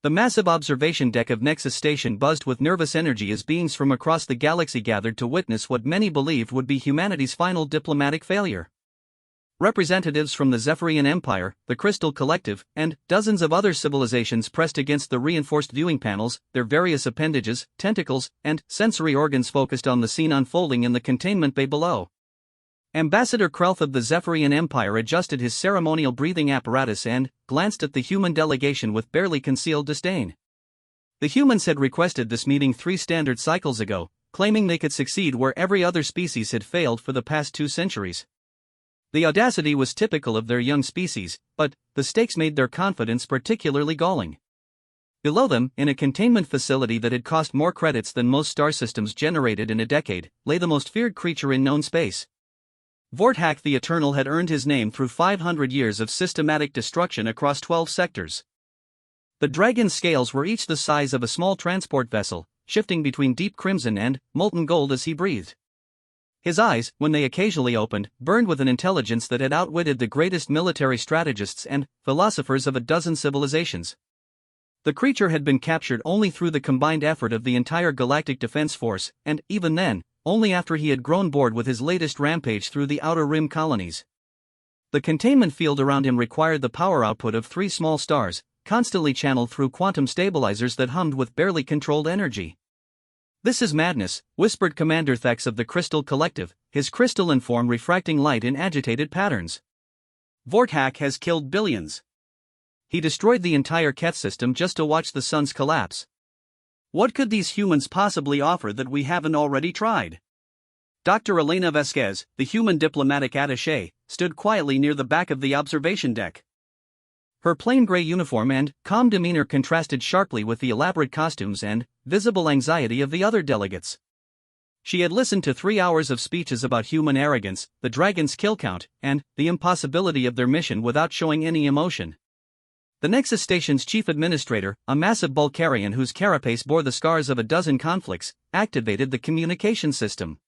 The massive observation deck of Nexus Station buzzed with nervous energy as beings from across the galaxy gathered to witness what many believed would be humanity's final diplomatic failure. Representatives from the Zephyrian Empire, the Crystal Collective, and dozens of other civilizations pressed against the reinforced viewing panels, their various appendages, tentacles, and sensory organs focused on the scene unfolding in the containment bay below. Ambassador Krelth of the Zephyrian Empire adjusted his ceremonial breathing apparatus and glanced at the human delegation with barely concealed disdain. The humans had requested this meeting 3 standard cycles ago, claiming they could succeed where every other species had failed for the past 2 centuries. The audacity was typical of their young species, but the stakes made their confidence particularly galling. Below them, in a containment facility that had cost more credits than most star systems generated in a decade, lay the most feared creature in known space. Vorthak the Eternal had earned his name through 500 years of systematic destruction across 12 sectors. The dragon's scales were each the size of a small transport vessel, shifting between deep crimson and molten gold as he breathed. His eyes, when they occasionally opened, burned with an intelligence that had outwitted the greatest military strategists and philosophers of a dozen civilizations. The creature had been captured only through the combined effort of the entire Galactic Defense Force, and even then, only after he had grown bored with his latest rampage through the Outer Rim colonies. The containment field around him required the power output of 3 small stars, constantly channeled through quantum stabilizers that hummed with barely controlled energy. "This is madness," whispered Commander Thax of the Crystal Collective, his crystalline form refracting light in agitated patterns. "Vorthak has killed billions. He destroyed the entire Keth system just to watch the sun's collapse. What could these humans possibly offer that we haven't already tried?" Dr. Elena Vasquez, the human diplomatic attaché, stood quietly near the back of the observation deck. Her plain gray uniform and calm demeanor contrasted sharply with the elaborate costumes and visible anxiety of the other delegates. She had listened to 3 hours of speeches about human arrogance, the dragon's kill count, and the impossibility of their mission without showing any emotion. The Nexus Station's chief administrator, a massive Bulgarian whose carapace bore the scars of a dozen conflicts, activated the communication system.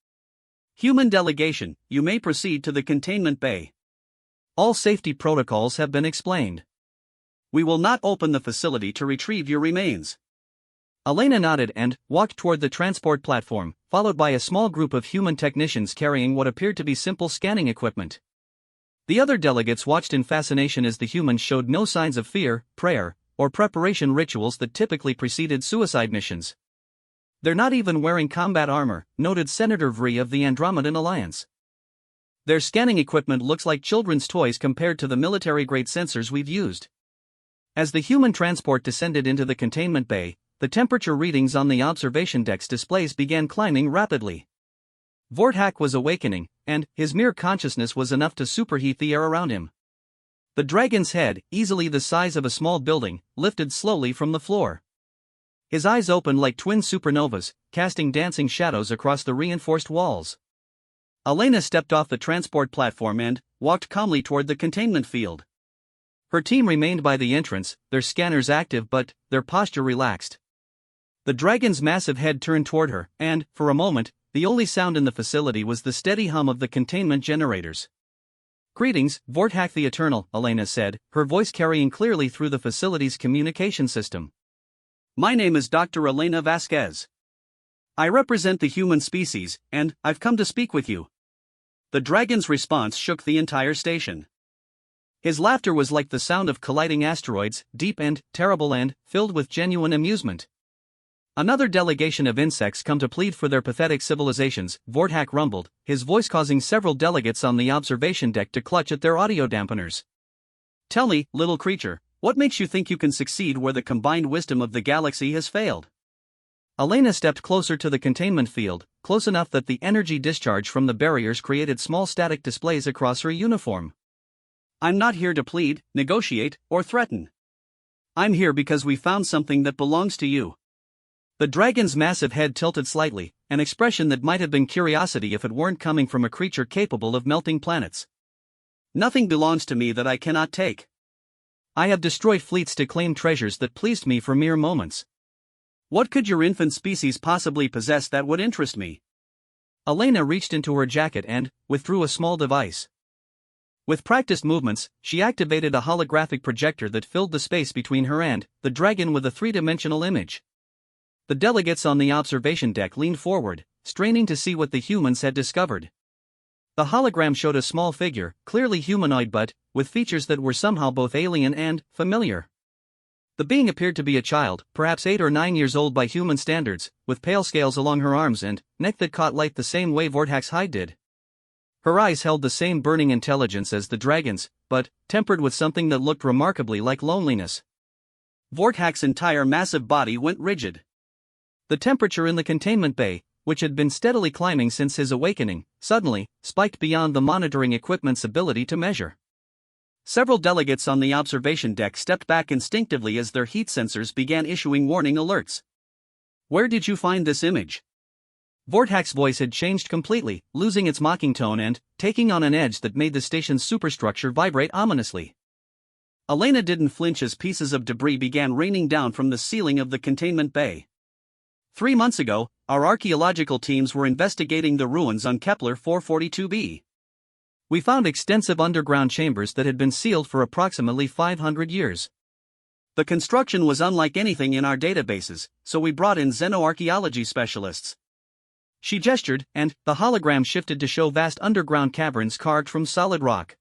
"Human delegation, you may proceed to the containment bay. All safety protocols have been explained. We will not open the facility to retrieve your remains." Elena nodded and walked toward the transport platform, followed by a small group of human technicians carrying what appeared to be simple scanning equipment. The other delegates watched in fascination as the humans showed no signs of fear, prayer, or preparation rituals that typically preceded suicide missions. "They're not even wearing combat armor," noted Senator Vree of the Andromedan Alliance. "Their scanning equipment looks like children's toys compared to the military-grade sensors we've used." As the human transport descended into the containment bay, the temperature readings on the observation deck's displays began climbing rapidly. Vorthak was awakening, and his mere consciousness was enough to superheat the air around him. The dragon's head, easily the size of a small building, lifted slowly from the floor. His eyes opened like twin supernovas, casting dancing shadows across the reinforced walls. Elena stepped off the transport platform and walked calmly toward the containment field. Her team remained by the entrance, their scanners active but their posture relaxed. The dragon's massive head turned toward her, and, for a moment, the only sound in the facility was the steady hum of the containment generators. "Greetings, Vorthak the Eternal," Elena said, her voice carrying clearly through the facility's communication system. "My name is Dr. Elena Vasquez. I represent the human species, and I've come to speak with you." The dragon's response shook the entire station. His laughter was like the sound of colliding asteroids, deep and terrible and filled with genuine amusement. "Another delegation of insects come to plead for their pathetic civilizations," Vorthak rumbled, his voice causing several delegates on the observation deck to clutch at their audio dampeners. "Tell me, little creature, what makes you think you can succeed where the combined wisdom of the galaxy has failed?" Elena stepped closer to the containment field, close enough that the energy discharge from the barriers created small static displays across her uniform. "I'm not here to plead, negotiate, or threaten. I'm here because we found something that belongs to you." The dragon's massive head tilted slightly, an expression that might have been curiosity if it weren't coming from a creature capable of melting planets. "Nothing belongs to me that I cannot take. I have destroyed fleets to claim treasures that pleased me for mere moments. What could your infant species possibly possess that would interest me?" Elena reached into her jacket and withdrew a small device. With practiced movements, she activated a holographic projector that filled the space between her and the dragon with a three-dimensional image. The delegates on the observation deck leaned forward, straining to see what the humans had discovered. The hologram showed a small figure, clearly humanoid but with features that were somehow both alien and familiar. The being appeared to be a child, perhaps 8 or 9 years old by human standards, with pale scales along her arms and neck that caught light the same way Vorthax's hide did. Her eyes held the same burning intelligence as the dragon's, but tempered with something that looked remarkably like loneliness. Vorthax's entire massive body went rigid. The temperature in the containment bay, which had been steadily climbing since his awakening, suddenly spiked beyond the monitoring equipment's ability to measure. Several delegates on the observation deck stepped back instinctively as their heat sensors began issuing warning alerts. "Where did you find this image?" Vorthax's voice had changed completely, losing its mocking tone and taking on an edge that made the station's superstructure vibrate ominously. Elena didn't flinch as pieces of debris began raining down from the ceiling of the containment bay. 3 months ago, our archaeological teams were investigating the ruins on Kepler 442b. We found extensive underground chambers that had been sealed for approximately 500 years. The construction was unlike anything in our databases, so we brought in xenoarchaeology specialists. She gestured, and the hologram shifted to show vast underground caverns carved from solid rock.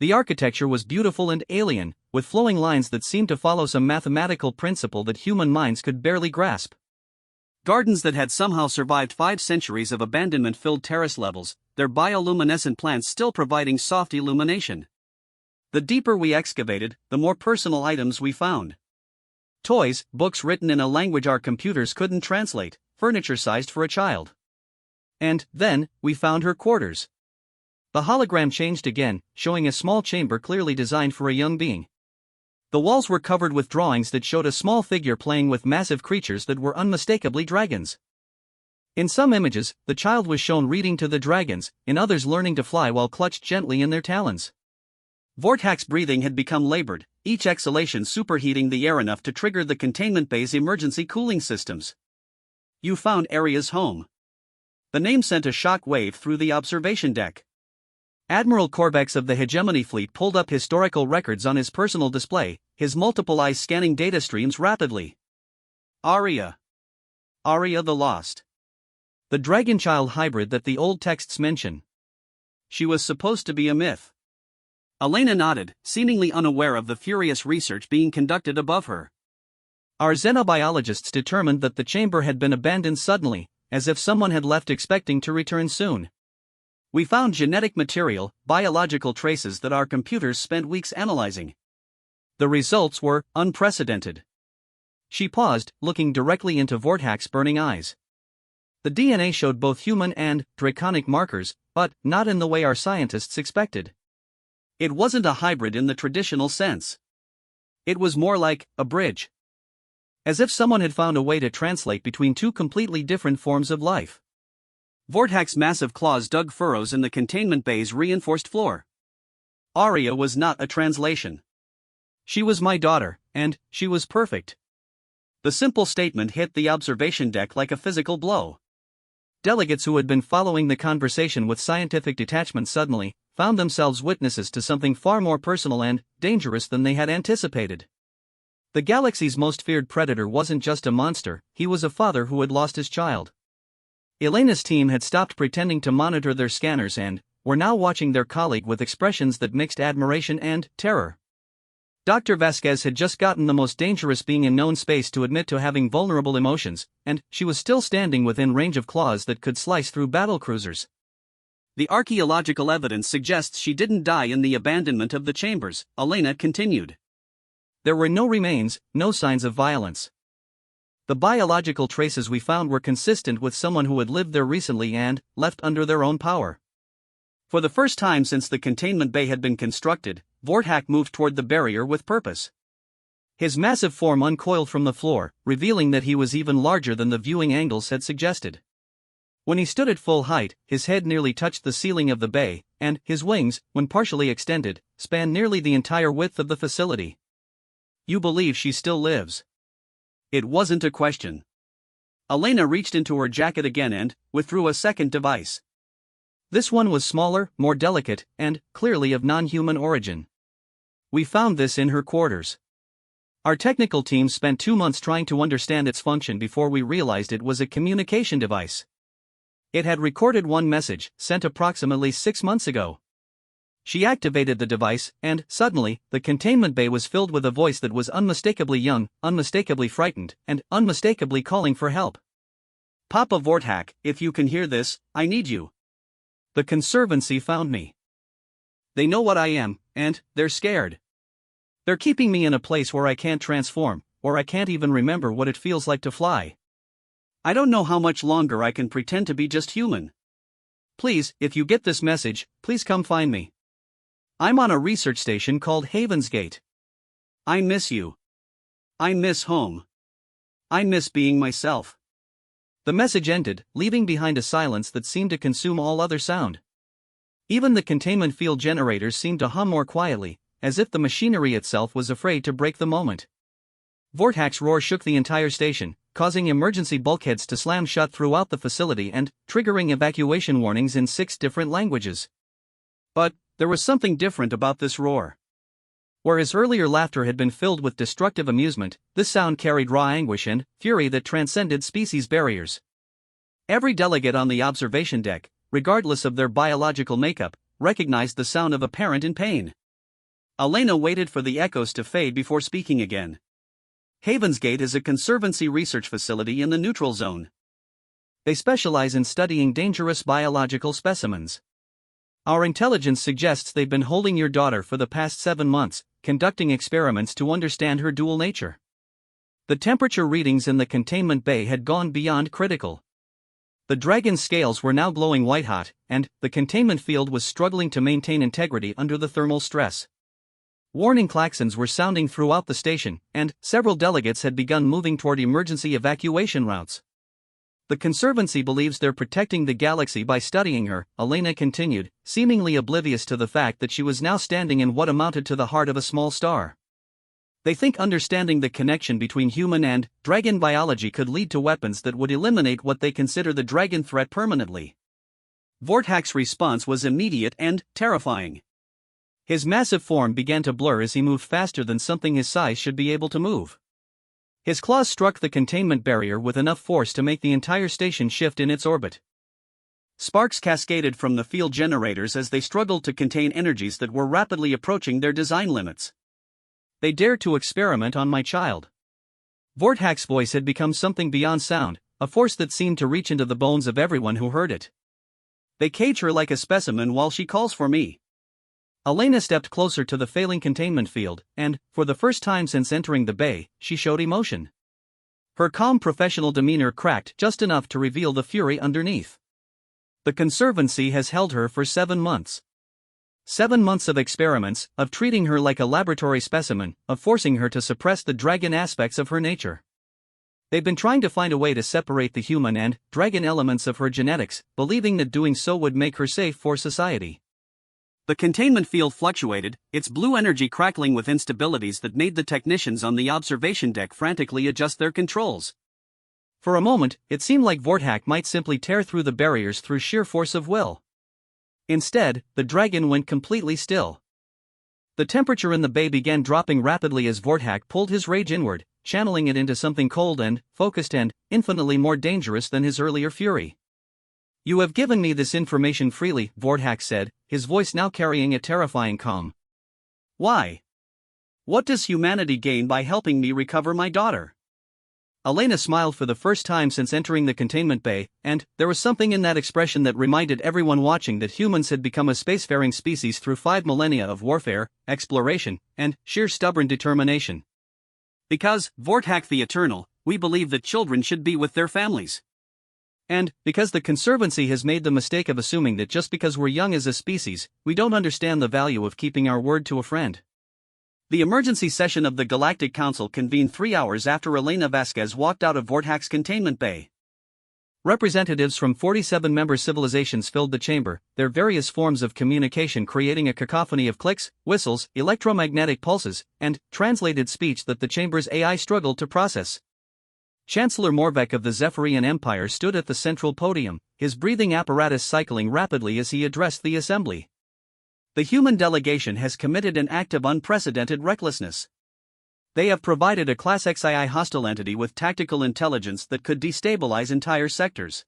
The architecture was beautiful and alien, with flowing lines that seemed to follow some mathematical principle that human minds could barely grasp. Gardens that had somehow survived 5 centuries of abandonment filled terrace levels, their bioluminescent plants still providing soft illumination. The deeper we excavated, the more personal items we found. Toys, books written in a language our computers couldn't translate, furniture sized for a child. And then, we found her quarters. The hologram changed again, showing a small chamber clearly designed for a young being. The walls were covered with drawings that showed a small figure playing with massive creatures that were unmistakably dragons. In some images, the child was shown reading to the dragons, in others learning to fly while clutched gently in their talons. Vorthax's breathing had become labored, each exhalation superheating the air enough to trigger the containment bay's emergency cooling systems. "You found Aria's home." The name sent a shock wave through the observation deck. Admiral Korvax of the Hegemony Fleet pulled up historical records on his personal display, his multiple eyes scanning data streams rapidly. Aria. Aria the Lost. The dragon-child hybrid that the old texts mention. She was supposed to be a myth. Elena nodded, seemingly unaware of the furious research being conducted above her. Our xenobiologists determined that the chamber had been abandoned suddenly, as if someone had left expecting to return soon. We found genetic material, biological traces that our computers spent weeks analyzing. The results were unprecedented. She paused, looking directly into Vorthax's burning eyes. The DNA showed both human and draconic markers, but not in the way our scientists expected. It wasn't a hybrid in the traditional sense. It was more like a bridge. As if someone had found a way to translate between 2 completely different forms of life. Vorthax's massive claws dug furrows in the containment bay's reinforced floor. Aria was not a translation. She was my daughter, and she was perfect. The simple statement hit the observation deck like a physical blow. Delegates who had been following the conversation with scientific detachment suddenly found themselves witnesses to something far more personal and dangerous than they had anticipated. The galaxy's most feared predator wasn't just a monster, he was a father who had lost his child. Elena's team had stopped pretending to monitor their scanners and were now watching their colleague with expressions that mixed admiration and terror. Dr. Vasquez had just gotten the most dangerous being in known space to admit to having vulnerable emotions, and she was still standing within range of claws that could slice through battlecruisers. The archaeological evidence suggests she didn't die in the abandonment of the chambers, Elena continued. There were no remains, no signs of violence. The biological traces we found were consistent with someone who had lived there recently and left under their own power. For the first time since the containment bay had been constructed, Vorthax moved toward the barrier with purpose. His massive form uncoiled from the floor, revealing that he was even larger than the viewing angles had suggested. When he stood at full height, his head nearly touched the ceiling of the bay, and his wings, when partially extended, spanned nearly the entire width of the facility. "You believe she still lives?" It wasn't a question. Elena reached into her jacket again and withdrew a second device. This one was smaller, more delicate, and, clearly of non-human origin. We found this in her quarters. Our technical team spent 2 months trying to understand its function before we realized it was a communication device. It had recorded one message, sent approximately 6 months ago. She activated the device, and, suddenly, the containment bay was filled with a voice that was unmistakably young, unmistakably frightened, and unmistakably calling for help. "Papa Vorthak, if you can hear this, I need you. The Conservancy found me. They know what I am, and they're scared. They're keeping me in a place where I can't transform, or I can't even remember what it feels like to fly. I don't know how much longer I can pretend to be just human. Please, if you get this message, please come find me. I'm on a research station called Havensgate. I miss you. I miss home. I miss being myself." The message ended, leaving behind a silence that seemed to consume all other sound. Even the containment field generators seemed to hum more quietly, as if the machinery itself was afraid to break the moment. Vorthak's roar shook the entire station, causing emergency bulkheads to slam shut throughout the facility and triggering evacuation warnings in 6 different languages. But there was something different about this roar. Whereas earlier laughter had been filled with destructive amusement, this sound carried raw anguish and fury that transcended species barriers. Every delegate on the observation deck, regardless of their biological makeup, recognized the sound of a parent in pain. Elena waited for the echoes to fade before speaking again. Havensgate is a conservancy research facility in the neutral zone. They specialize in studying dangerous biological specimens. Our intelligence suggests they've been holding your daughter for the past 7 months, conducting experiments to understand her dual nature. The temperature readings in the containment bay had gone beyond critical. The dragon's scales were now glowing white-hot, and the containment field was struggling to maintain integrity under the thermal stress. Warning klaxons were sounding throughout the station, and several delegates had begun moving toward emergency evacuation routes. "The Conservancy believes they're protecting the galaxy by studying her," Elena continued, seemingly oblivious to the fact that she was now standing in what amounted to the heart of a small star. "They think understanding the connection between human and dragon biology could lead to weapons that would eliminate what they consider the dragon threat permanently." Vorthak's response was immediate and terrifying. His massive form began to blur as he moved faster than something his size should be able to move. His claws struck the containment barrier with enough force to make the entire station shift in its orbit. Sparks cascaded from the field generators as they struggled to contain energies that were rapidly approaching their design limits. "They dare to experiment on my child." Vorthak's voice had become something beyond sound, a force that seemed to reach into the bones of everyone who heard it. "They cage her like a specimen while she calls for me." Elena stepped closer to the failing containment field, and, for the first time since entering the bay, she showed emotion. Her calm professional demeanor cracked just enough to reveal the fury underneath. "The Conservancy has held her for 7 months. 7 months of experiments, of treating her like a laboratory specimen, of forcing her to suppress the dragon aspects of her nature. They've been trying to find a way to separate the human and dragon elements of her genetics, believing that doing so would make her safe for society." The containment field fluctuated, its blue energy crackling with instabilities that made the technicians on the observation deck frantically adjust their controls. For a moment, it seemed like Vorthak might simply tear through the barriers through sheer force of will. Instead, the dragon went completely still. The temperature in the bay began dropping rapidly as Vorthak pulled his rage inward, channeling it into something cold and focused and infinitely more dangerous than his earlier fury. "You have given me this information freely," Vorthak said, his voice now carrying a terrifying calm. "Why? What does humanity gain by helping me recover my daughter?" Elena smiled for the first time since entering the containment bay, and there was something in that expression that reminded everyone watching that humans had become a spacefaring species through 5 millennia of warfare, exploration, and sheer stubborn determination. "Because, Vorthak the Eternal, we believe that children should be with their families. And, because the Conservancy has made the mistake of assuming that just because we're young as a species, we don't understand the value of keeping our word to a friend." The emergency session of the Galactic Council convened 3 hours after Elena Vasquez walked out of Vorthak's containment bay. Representatives from 47 member civilizations filled the chamber, their various forms of communication creating a cacophony of clicks, whistles, electromagnetic pulses, and translated speech that the chamber's AI struggled to process. Chancellor Morvek of the Zephyrian Empire stood at the central podium, his breathing apparatus cycling rapidly as he addressed the assembly. The human delegation has committed an act of unprecedented recklessness. They have provided a Class XII hostile entity with tactical intelligence that could destabilize entire sectors.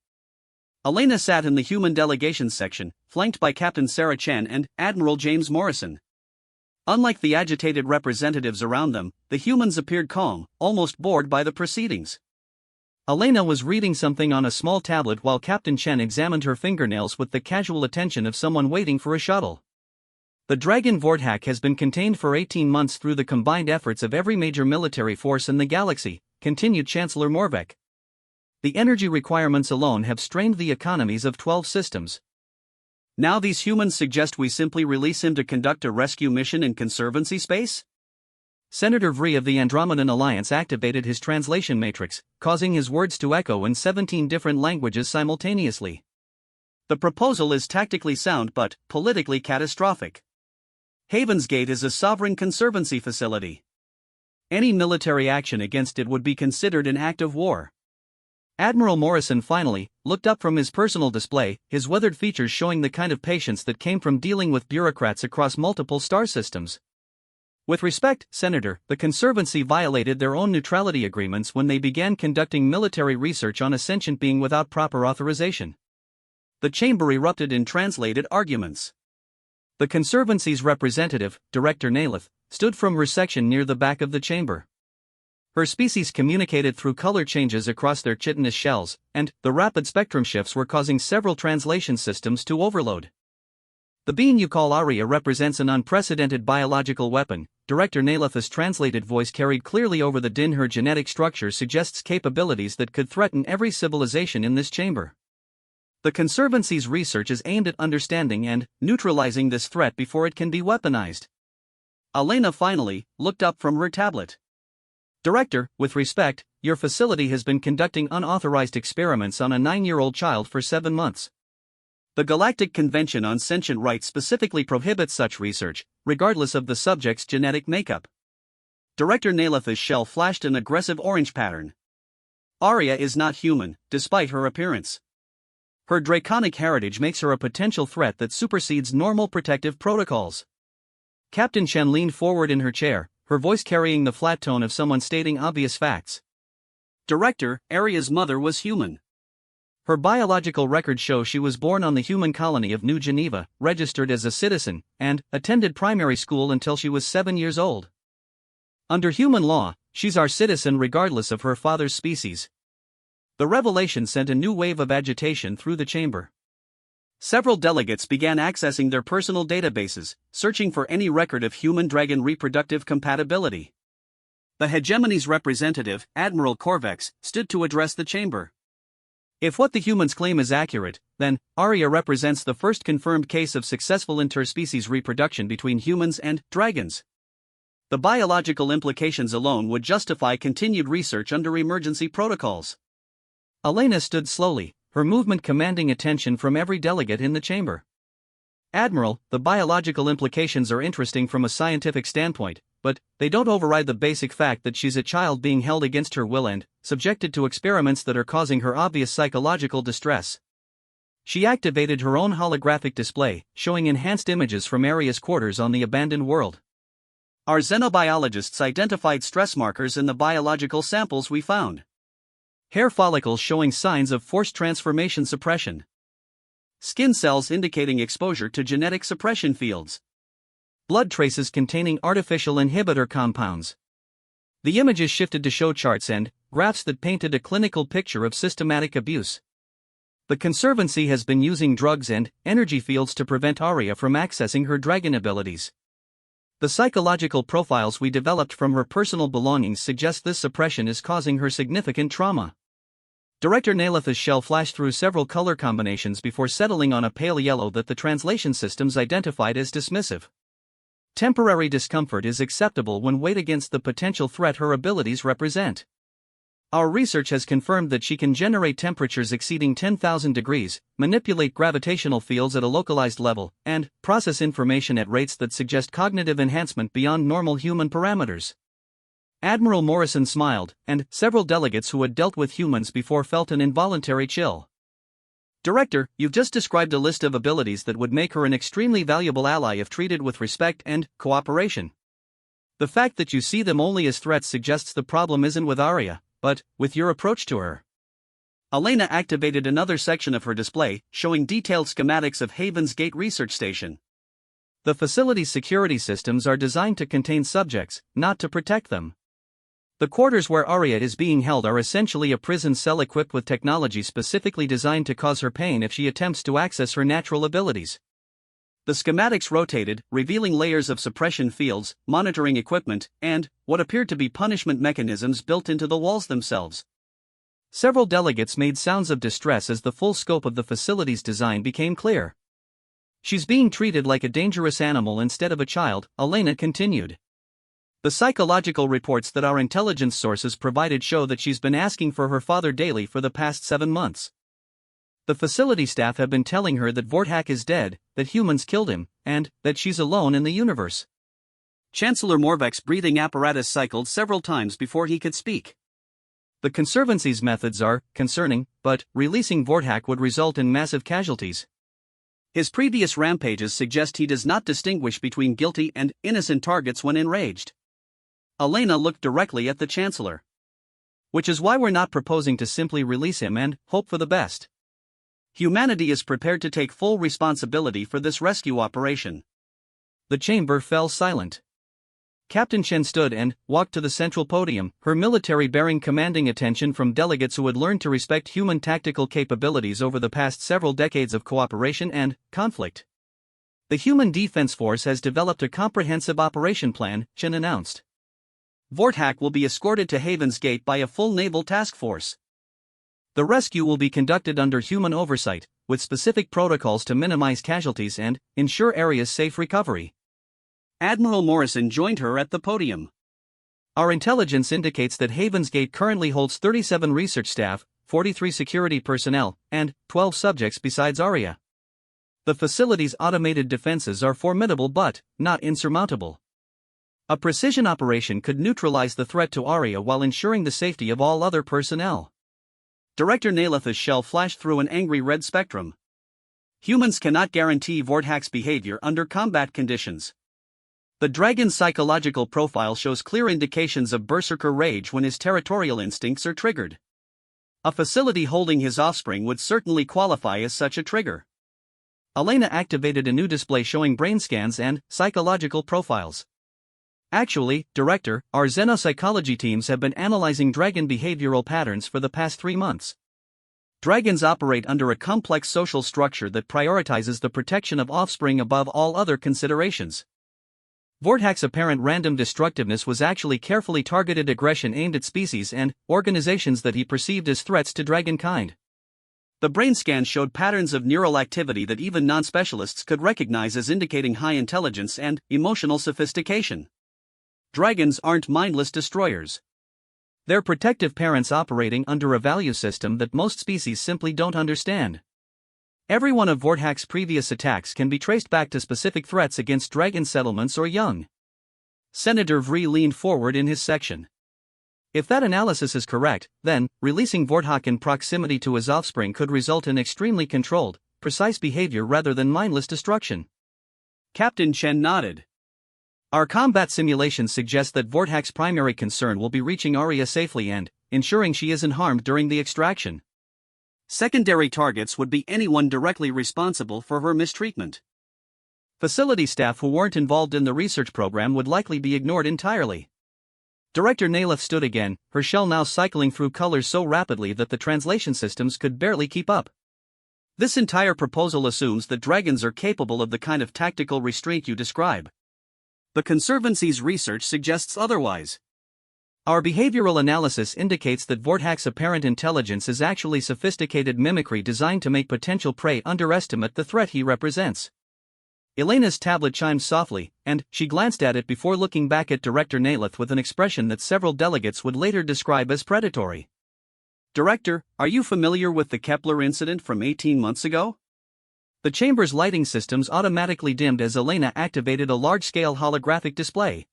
Elena sat in the human delegations section, flanked by Captain Sarah Chen and Admiral James Morrison. Unlike the agitated representatives around them, the humans appeared calm, almost bored by the proceedings. Elena was reading something on a small tablet while Captain Chen examined her fingernails with the casual attention of someone waiting for a shuttle. The Dragon Vortex has been contained for 18 months through the combined efforts of every major military force in the galaxy, continued Chancellor Morvek. The energy requirements alone have strained the economies of 12 systems. Now these humans suggest we simply release him to conduct a rescue mission in Conservancy space? Senator Vree of the Andromedan Alliance activated his translation matrix, causing his words to echo in 17 different languages simultaneously. The proposal is tactically sound but politically catastrophic. Haven's Gate is a sovereign conservancy facility. Any military action against it would be considered an act of war. Admiral Morrison finally looked up from his personal display, his weathered features showing the kind of patience that came from dealing with bureaucrats across multiple star systems. With respect, Senator, the Conservancy violated their own neutrality agreements when they began conducting military research on a sentient being without proper authorization. The chamber erupted in translated arguments. The Conservancy's representative, Director Nalith, stood from her section near the back of the chamber. Her species communicated through color changes across their chitinous shells, and the rapid spectrum shifts were causing several translation systems to overload. The being you call Aria represents an unprecedented biological weapon. Director Nalith's translated voice carried clearly over the din. Her genetic structure suggests capabilities that could threaten every civilization in this chamber. The Conservancy's research is aimed at understanding and neutralizing this threat before it can be weaponized. Elena finally looked up from her tablet. Director, with respect, your facility has been conducting unauthorized experiments on a 9-year-old child for 7 months. The Galactic Convention on Sentient Rights specifically prohibits such research, regardless of the subject's genetic makeup. Director Nalith's shell flashed an aggressive orange pattern. Aria is not human, despite her appearance. Her draconic heritage makes her a potential threat that supersedes normal protective protocols. Captain Chen leaned forward in her chair, her voice carrying the flat tone of someone stating obvious facts. Director, Aria's mother was human. Her biological records show she was born on the human colony of New Geneva, registered as a citizen, and attended primary school until she was 7 years old. Under human law, she's our citizen regardless of her father's species. The revelation sent a new wave of agitation through the chamber. Several delegates began accessing their personal databases, searching for any record of human-dragon reproductive compatibility. The hegemony's representative, Admiral Korvex, stood to address the chamber. If what the humans claim is accurate, then Aria represents the first confirmed case of successful interspecies reproduction between humans and dragons. The biological implications alone would justify continued research under emergency protocols. Elena stood slowly, her movement commanding attention from every delegate in the chamber. Admiral, the biological implications are interesting from a scientific standpoint, but they don't override the basic fact that she's a child being held against her will and subjected to experiments that are causing her obvious psychological distress. She activated her own holographic display, showing enhanced images from Aria's quarters on the abandoned world. Our xenobiologists identified stress markers in the biological samples we found. Hair follicles showing signs of forced transformation suppression. Skin cells indicating exposure to genetic suppression fields. Blood traces containing artificial inhibitor compounds. The images shifted to show charts and graphs that painted a clinical picture of systematic abuse. The Conservancy has been using drugs and energy fields to prevent Aria from accessing her dragon abilities. The psychological profiles we developed from her personal belongings suggest this suppression is causing her significant trauma. Director Nalith's shell flashed through several color combinations before settling on a pale yellow that the translation systems identified as dismissive. Temporary discomfort is acceptable when weighed against the potential threat her abilities represent. Our research has confirmed that she can generate temperatures exceeding 10,000 degrees, manipulate gravitational fields at a localized level, and process information at rates that suggest cognitive enhancement beyond normal human parameters. Admiral Morrison smiled, and several delegates who had dealt with humans before felt an involuntary chill. Director, you've just described a list of abilities that would make her an extremely valuable ally if treated with respect and cooperation. The fact that you see them only as threats suggests the problem isn't with Arya, but with your approach to her. Elena activated another section of her display, showing detailed schematics of Haven's Gate Research Station. The facility's security systems are designed to contain subjects, not to protect them. The quarters where Arya is being held are essentially a prison cell equipped with technology specifically designed to cause her pain if she attempts to access her natural abilities. The schematics rotated, revealing layers of suppression fields, monitoring equipment, and what appeared to be punishment mechanisms built into the walls themselves. Several delegates made sounds of distress as the full scope of the facility's design became clear. She's being treated like a dangerous animal instead of a child, Elena continued. The psychological reports that our intelligence sources provided show that she's been asking for her father daily for the past 7 months. The facility staff have been telling her that Vorthak is dead, that humans killed him, and that she's alone in the universe. Chancellor Morvek's breathing apparatus cycled several times before he could speak. The Conservancy's methods are concerning, but releasing Vorthak would result in massive casualties. His previous rampages suggest he does not distinguish between guilty and innocent targets when enraged. Elena looked directly at the Chancellor. Which is why we're not proposing to simply release him and hope for the best. Humanity is prepared to take full responsibility for this rescue operation. The chamber fell silent. Captain Chen stood and walked to the central podium, her military bearing commanding attention from delegates who had learned to respect human tactical capabilities over the past several decades of cooperation and conflict. The Human Defense Force has developed a comprehensive operation plan, Chen announced. Vorthak will be escorted to Haven's Gate by a full naval task force. The rescue will be conducted under human oversight, with specific protocols to minimize casualties and ensure Arya's safe recovery. Admiral Morrison joined her at the podium. Our intelligence indicates that Haven's Gate currently holds 37 research staff, 43 security personnel, and 12 subjects besides Arya. The facility's automated defenses are formidable but not insurmountable. A precision operation could neutralize the threat to Arya while ensuring the safety of all other personnel. Director Naleth's shell flashed through an angry red spectrum. Humans cannot guarantee Vorthak's behavior under combat conditions. The dragon's psychological profile shows clear indications of berserker rage when his territorial instincts are triggered. A facility holding his offspring would certainly qualify as such a trigger. Elena activated a new display showing brain scans and psychological profiles. Actually, Director, our xenopsychology teams have been analyzing dragon behavioral patterns for the past 3 months. Dragons operate under a complex social structure that prioritizes the protection of offspring above all other considerations. Vorthak's apparent random destructiveness was actually carefully targeted aggression aimed at species and organizations that he perceived as threats to dragonkind. The brain scans showed patterns of neural activity that even non-specialists could recognize as indicating high intelligence and emotional sophistication. Dragons aren't mindless destroyers. They're protective parents operating under a value system that most species simply don't understand. Every one of Vorthak's previous attacks can be traced back to specific threats against dragon settlements or young. Senator Vri leaned forward in his section. If that analysis is correct, then releasing Vorthak in proximity to his offspring could result in extremely controlled, precise behavior rather than mindless destruction. Captain Chen nodded. Our combat simulations suggest that Vorthak's primary concern will be reaching Arya safely and ensuring she isn't harmed during the extraction. Secondary targets would be anyone directly responsible for her mistreatment. Facility staff who weren't involved in the research program would likely be ignored entirely. Director Naleth stood again, her shell now cycling through colors so rapidly that the translation systems could barely keep up. This entire proposal assumes that dragons are capable of the kind of tactical restraint you describe. The Conservancy's research suggests otherwise. Our behavioral analysis indicates that Vorthak's apparent intelligence is actually sophisticated mimicry designed to make potential prey underestimate the threat he represents. Elena's tablet chimed softly, and she glanced at it before looking back at Director Naleth with an expression that several delegates would later describe as predatory. Director, are you familiar with the Kepler incident from 18 months ago? The chamber's lighting systems automatically dimmed as Elena activated a large-scale holographic display.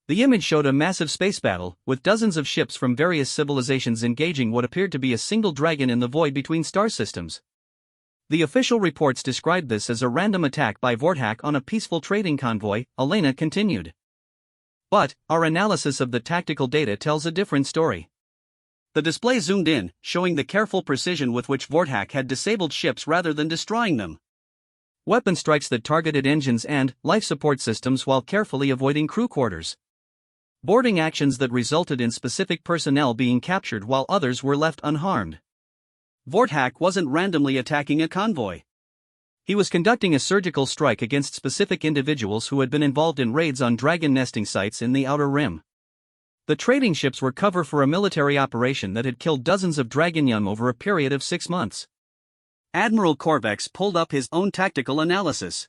The image showed a massive space battle, with dozens of ships from various civilizations engaging what appeared to be a single dragon in the void between star systems. The official reports described this as a random attack by Vortak on a peaceful trading convoy, Elena continued. But, our analysis of the tactical data tells a different story. The display zoomed in, showing the careful precision with which Vortak had disabled ships rather than destroying them. Weapon strikes that targeted engines and life support systems while carefully avoiding crew quarters. Boarding actions that resulted in specific personnel being captured while others were left unharmed. Vortak wasn't randomly attacking a convoy. He was conducting a surgical strike against specific individuals who had been involved in raids on dragon nesting sites in the Outer Rim. The trading ships were cover for a military operation that had killed dozens of dragon young over a period of 6 months. Admiral Korvex pulled up his own tactical analysis.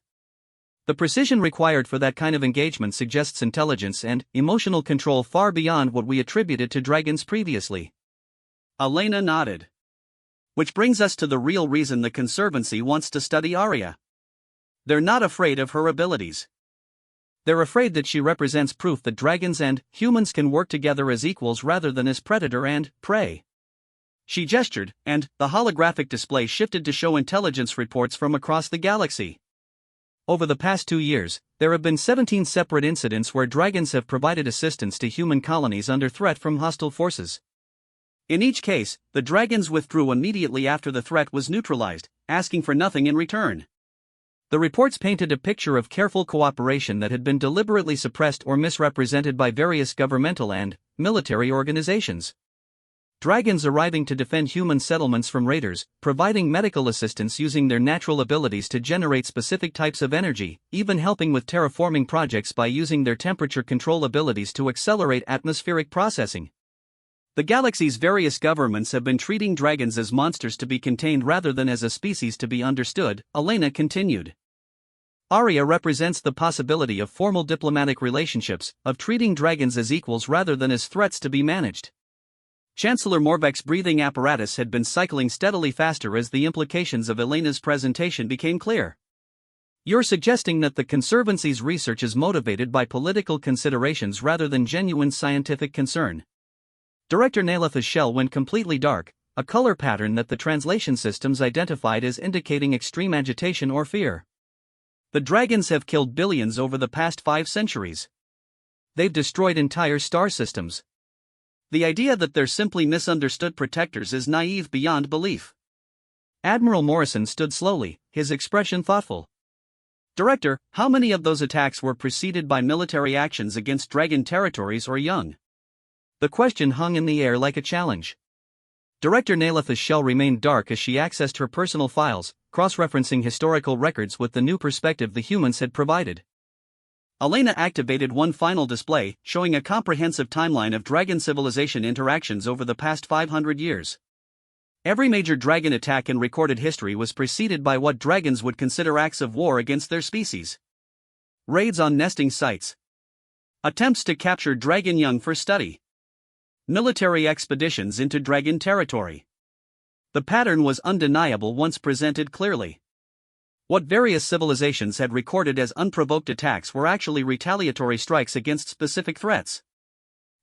The precision required for that kind of engagement suggests intelligence and emotional control far beyond what we attributed to dragons previously. Elena nodded. Which brings us to the real reason the Conservancy wants to study Arya. They're not afraid of her abilities. They're afraid that she represents proof that dragons and humans can work together as equals rather than as predator and prey. She gestured, and the holographic display shifted to show intelligence reports from across the galaxy. Over the past 2 years, there have been 17 separate incidents where dragons have provided assistance to human colonies under threat from hostile forces. In each case, the dragons withdrew immediately after the threat was neutralized, asking for nothing in return. The reports painted a picture of careful cooperation that had been deliberately suppressed or misrepresented by various governmental and military organizations. Dragons arriving to defend human settlements from raiders, providing medical assistance using their natural abilities to generate specific types of energy, even helping with terraforming projects by using their temperature control abilities to accelerate atmospheric processing. The galaxy's various governments have been treating dragons as monsters to be contained rather than as a species to be understood, Elena continued. Arya represents the possibility of formal diplomatic relationships, of treating dragons as equals rather than as threats to be managed. Chancellor Morvek's breathing apparatus had been cycling steadily faster as the implications of Elena's presentation became clear. You're suggesting that the Conservancy's research is motivated by political considerations rather than genuine scientific concern. Director Nalitha's shell went completely dark, a color pattern that the translation systems identified as indicating extreme agitation or fear. The dragons have killed billions over the past 5 centuries. They've destroyed entire star systems. The idea that they're simply misunderstood protectors is naive beyond belief. Admiral Morrison stood slowly, his expression thoughtful. Director, how many of those attacks were preceded by military actions against dragon territories or young? The question hung in the air like a challenge. Director Nalitha's shell remained dark as she accessed her personal files, cross-referencing historical records with the new perspective the humans had provided. Elena activated one final display, showing a comprehensive timeline of dragon civilization interactions over the past 500 years. Every major dragon attack in recorded history was preceded by what dragons would consider acts of war against their species. Raids on nesting sites. Attempts to capture dragon young for study. Military expeditions into dragon territory. The pattern was undeniable once presented clearly. What various civilizations had recorded as unprovoked attacks were actually retaliatory strikes against specific threats.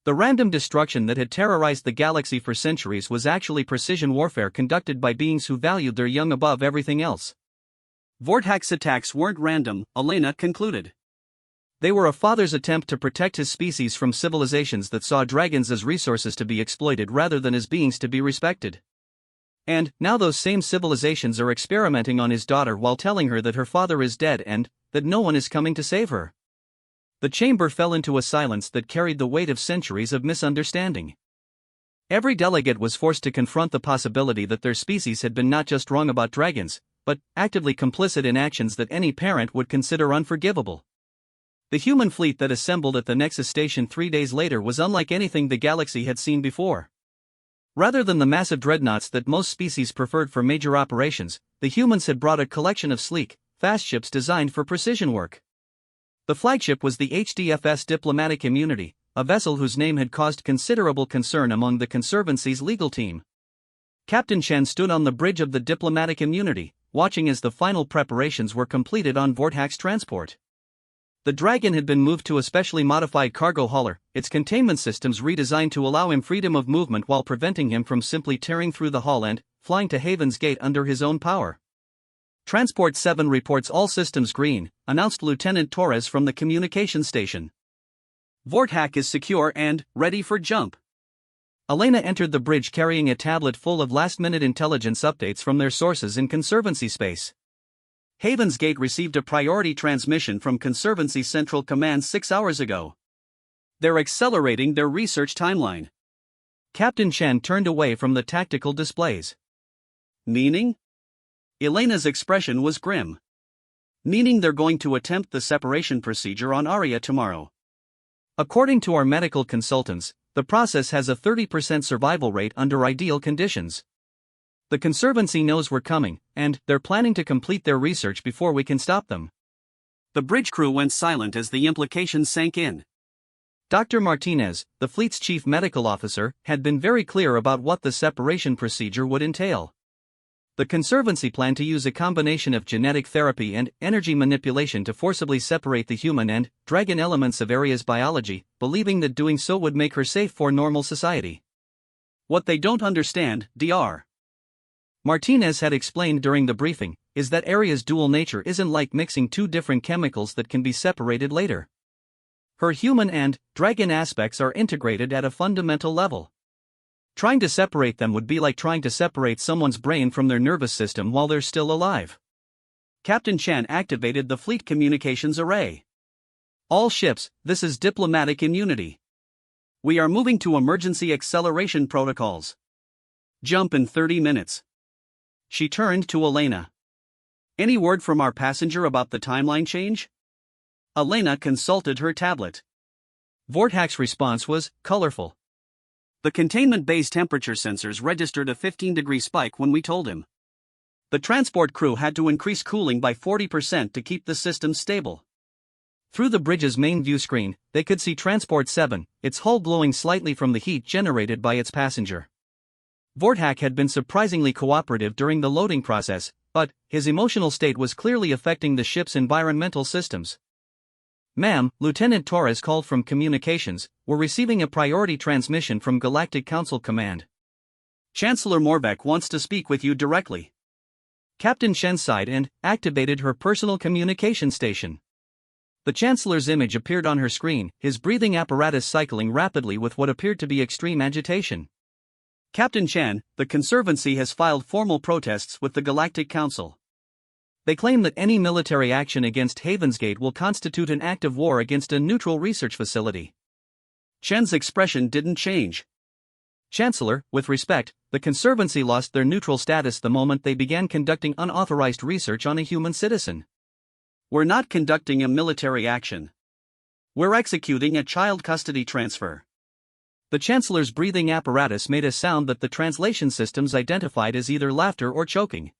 The random destruction that had terrorized the galaxy for centuries was actually precision warfare conducted by beings who valued their young above everything else. Vortak's attacks weren't random, Elena concluded. They were a father's attempt to protect his species from civilizations that saw dragons as resources to be exploited rather than as beings to be respected. And now those same civilizations are experimenting on his daughter while telling her that her father is dead and that no one is coming to save her. The chamber fell into a silence that carried the weight of centuries of misunderstanding. Every delegate was forced to confront the possibility that their species had been not just wrong about dragons, but actively complicit in actions that any parent would consider unforgivable. The human fleet that assembled at the Nexus station 3 days later was unlike anything the galaxy had seen before. Rather than the massive dreadnoughts that most species preferred for major operations, the humans had brought a collection of sleek, fast ships designed for precision work. The flagship was the HDFS Diplomatic Immunity, a vessel whose name had caused considerable concern among the Conservancy's legal team. Captain Chen stood on the bridge of the Diplomatic Immunity, watching as the final preparations were completed on Vortak's transport. The Dragon had been moved to a specially modified cargo hauler, its containment systems redesigned to allow him freedom of movement while preventing him from simply tearing through the hull and flying to Haven's Gate under his own power. Transport 7 reports all systems green, announced Lieutenant Torres from the communication station. Vorthack is secure and ready for jump. Elena entered the bridge carrying a tablet full of last-minute intelligence updates from their sources in Conservancy space. Haven's Gate received a priority transmission from Conservancy Central Command 6 hours ago. They're accelerating their research timeline. Captain Chen turned away from the tactical displays. Meaning? Elena's expression was grim. Meaning they're going to attempt the separation procedure on Arya tomorrow. According to our medical consultants, the process has a 30% survival rate under ideal conditions. The Conservancy knows we're coming, and they're planning to complete their research before we can stop them. The bridge crew went silent as the implications sank in. Dr. Martinez, the fleet's chief medical officer, had been very clear about what the separation procedure would entail. The Conservancy planned to use a combination of genetic therapy and energy manipulation to forcibly separate the human and dragon elements of Arya's biology, believing that doing so would make her safe for normal society. What they don't understand, Dr. Martinez had explained during the briefing, is that Arya's dual nature isn't like mixing two different chemicals that can be separated later. Her human and dragon aspects are integrated at a fundamental level. Trying to separate them would be like trying to separate someone's brain from their nervous system while they're still alive. Captain Chan activated the fleet communications array. All ships, this is diplomatic immunity. We are moving to emergency acceleration protocols. Jump in 30 minutes. She turned to Elena. Any word from our passenger about the timeline change? Elena consulted her tablet. Vorthack's response was colorful. The containment base temperature sensors registered a 15-degree spike when we told him. The transport crew had to increase cooling by 40% to keep the system stable. Through the bridge's main view screen, they could see Transport 7, its hull glowing slightly from the heat generated by its passenger. Vorthack had been surprisingly cooperative during the loading process, but his emotional state was clearly affecting the ship's environmental systems. Ma'am, Lieutenant Torres called from communications, we're receiving a priority transmission from Galactic Council Command. Chancellor Morbeck wants to speak with you directly. Captain Shen sighed and activated her personal communication station. The Chancellor's image appeared on her screen, his breathing apparatus cycling rapidly with what appeared to be extreme agitation. Captain Chan, the Conservancy has filed formal protests with the Galactic Council. They claim that any military action against Haven's Gate will constitute an act of war against a neutral research facility. Chen's expression didn't change. Chancellor, with respect, the Conservancy lost their neutral status the moment they began conducting unauthorized research on a human citizen. We're not conducting a military action. We're executing a child custody transfer. The Chancellor's breathing apparatus made a sound that the translation systems identified as either laughter or choking.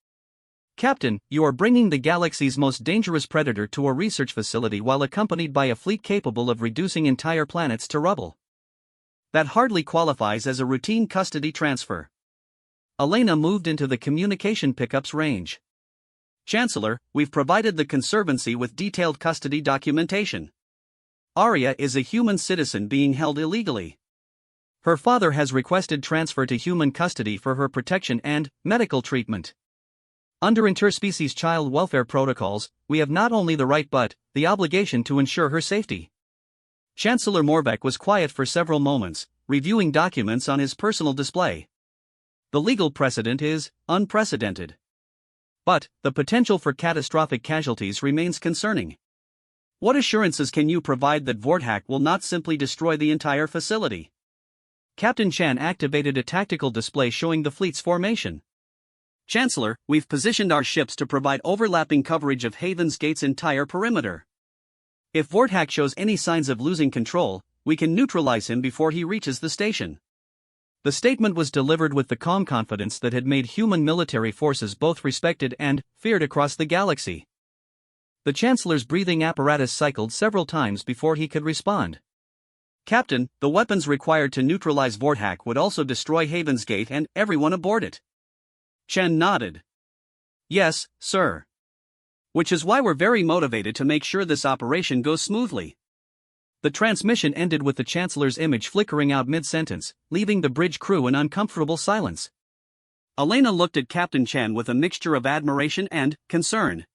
Captain, you are bringing the galaxy's most dangerous predator to a research facility while accompanied by a fleet capable of reducing entire planets to rubble. That hardly qualifies as a routine custody transfer. Elena moved into the communication pickups range. Chancellor, we've provided the Conservancy with detailed custody documentation. Arya is a human citizen being held illegally. Her father has requested transfer to human custody for her protection and medical treatment. Under interspecies child welfare protocols, we have not only the right but the obligation to ensure her safety. Chancellor Morbeck was quiet for several moments, reviewing documents on his personal display. The legal precedent is unprecedented. But the potential for catastrophic casualties remains concerning. What assurances can you provide that Vorthack will not simply destroy the entire facility? Captain Chan activated a tactical display showing the fleet's formation. Chancellor, we've positioned our ships to provide overlapping coverage of Haven's Gate's entire perimeter. If Vorthack shows any signs of losing control, we can neutralize him before he reaches the station. The statement was delivered with the calm confidence that had made human military forces both respected and feared across the galaxy. The Chancellor's breathing apparatus cycled several times before he could respond. Captain, the weapons required to neutralize Vorthack would also destroy Haven's Gate and everyone aboard it. Chen nodded. Yes, sir. Which is why we're very motivated to make sure this operation goes smoothly. The transmission ended with the Chancellor's image flickering out mid-sentence, leaving the bridge crew in uncomfortable silence. Elena looked at Captain Chen with a mixture of admiration and concern.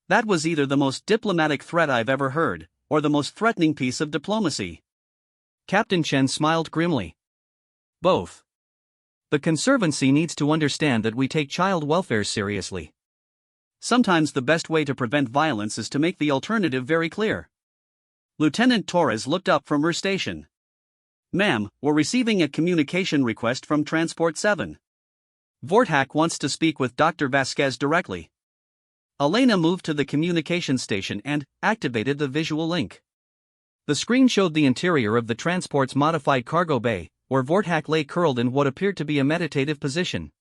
That was either the most diplomatic threat I've ever heard, or the most threatening piece of diplomacy. Captain Chen smiled grimly. Both. The Conservancy needs to understand that we take child welfare seriously. Sometimes the best way to prevent violence is to make the alternative very clear. Lieutenant Torres looked up from her station. Ma'am, we're receiving a communication request from Transport 7. Vortak wants to speak with Dr. Vasquez directly. Elena moved to the communication station and activated the visual link. The screen showed the interior of the transport's modified cargo bay, where Vortak lay curled in what appeared to be a meditative position.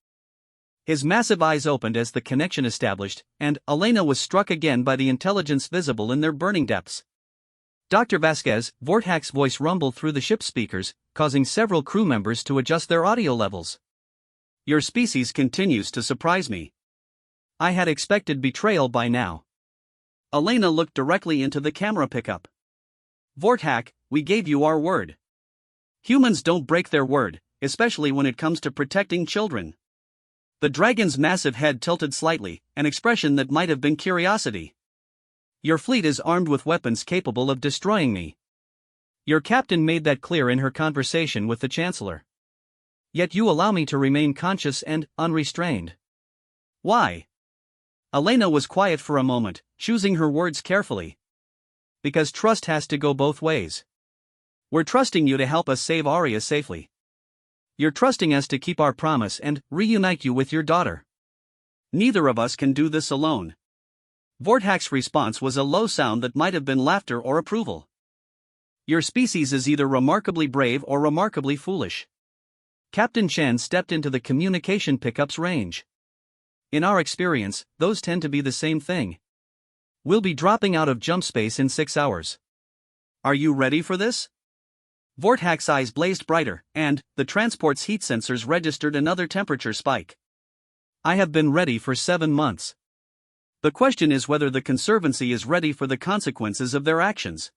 His massive eyes opened as the connection established, and Elena was struck again by the intelligence visible in their burning depths. Dr. Vasquez, Vortak's voice rumbled through the ship's speakers, causing several crew members to adjust their audio levels. Your species continues to surprise me. I had expected betrayal by now. Elena looked directly into the camera pickup. Vortak, we gave you our word. Humans don't break their word, especially when it comes to protecting children. The dragon's massive head tilted slightly, an expression that might have been curiosity. Your fleet is armed with weapons capable of destroying me. Your captain made that clear in her conversation with the Chancellor. Yet you allow me to remain conscious and unrestrained. Why? Elena was quiet for a moment, choosing her words carefully. Because trust has to go both ways. We're trusting you to help us save Arya safely. You're trusting us to keep our promise and reunite you with your daughter. Neither of us can do this alone. Vortak's response was a low sound that might have been laughter or approval. Your species is either remarkably brave or remarkably foolish. Captain Chen stepped into the communication pickup's range. In our experience, those tend to be the same thing. We'll be dropping out of jump space in 6 hours. Are you ready for this? Vortak's eyes blazed brighter, and the transport's heat sensors registered another temperature spike. I have been ready for 7 months. The question is whether the Conservancy is ready for the consequences of their actions.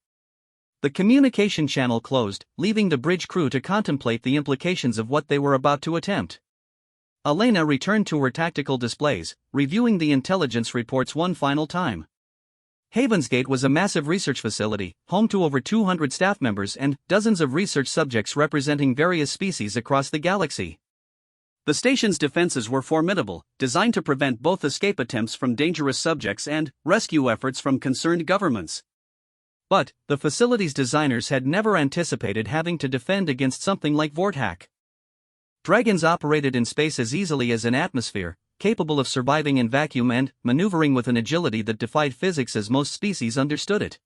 The communication channel closed, leaving the bridge crew to contemplate the implications of what they were about to attempt. Elena returned to her tactical displays, reviewing the intelligence reports one final time. Havensgate was a massive research facility, home to over 200 staff members and dozens of research subjects representing various species across the galaxy. The station's defenses were formidable, designed to prevent both escape attempts from dangerous subjects and rescue efforts from concerned governments. But the facility's designers had never anticipated having to defend against something like Vortak. Dragons operated in space as easily as an atmosphere, capable of surviving in vacuum and maneuvering with an agility that defied physics as most species understood it.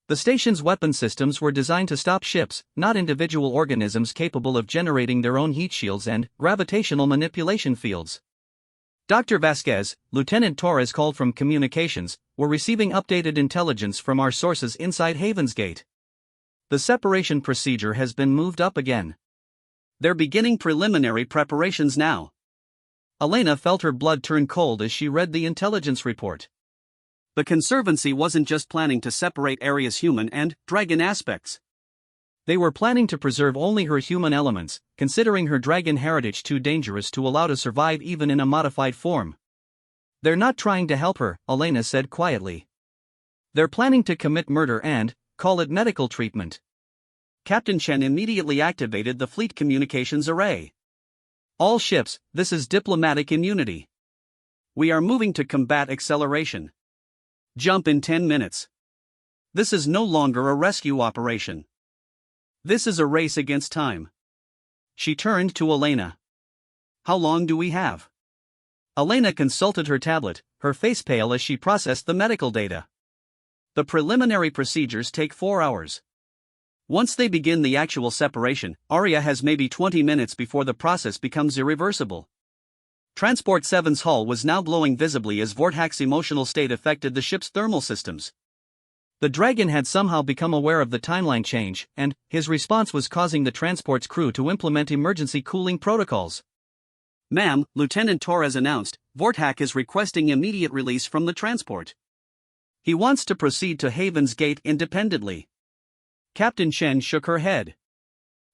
The station's weapon systems were designed to stop ships, not individual organisms capable of generating their own heat shields and gravitational manipulation fields. Dr. Vasquez, Lieutenant Torres called from communications, were receiving updated intelligence from our sources inside Havensgate. The separation procedure has been moved up again. They're beginning preliminary preparations now. Elena felt her blood turn cold as she read the intelligence report. The Conservancy wasn't just planning to separate Arya's human and dragon aspects. They were planning to preserve only her human elements, considering her dragon heritage too dangerous to allow to survive even in a modified form. They're not trying to help her, Elena said quietly. They're planning to commit murder and call it medical treatment. Captain Chen immediately activated the fleet communications array. All ships, this is diplomatic immunity. We are moving to combat acceleration. Jump in 10 minutes. This is no longer a rescue operation. This is a race against time. She turned to Elena. How long do we have? Elena consulted her tablet, her face pale as she processed the medical data. The preliminary procedures take 4 hours. Once they begin the actual separation, Arya has maybe 20 minutes before the process becomes irreversible. Transport 7's hull was now glowing visibly as Vortak's emotional state affected the ship's thermal systems. The dragon had somehow become aware of the timeline change, and his response was causing the transport's crew to implement emergency cooling protocols. Ma'am, Lieutenant Torres announced, Vortak is requesting immediate release from the transport. He wants to proceed to Haven's Gate independently. Captain Chen shook her head.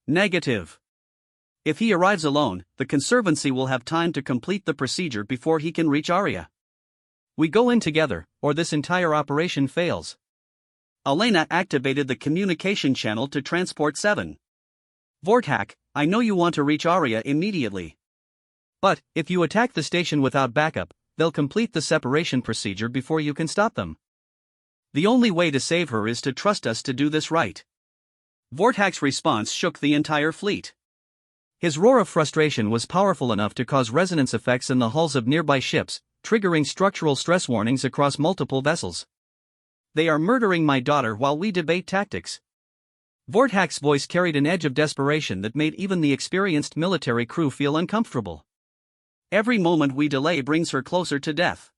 Negative. If he arrives alone, the Conservancy will have time to complete the procedure before he can reach Arya. We go in together, or this entire operation fails. Elena activated the communication channel to Transport 7. Vortak, I know you want to reach Arya immediately. But, if you attack the station without backup, they'll complete the separation procedure before you can stop them. The only way to save her is to trust us to do this right. Vortak's response shook the entire fleet. His roar of frustration was powerful enough to cause resonance effects in the hulls of nearby ships, triggering structural stress warnings across multiple vessels. They are murdering my daughter while we debate tactics. Vortak's voice carried an edge of desperation that made even the experienced military crew feel uncomfortable. Every moment we delay brings her closer to death.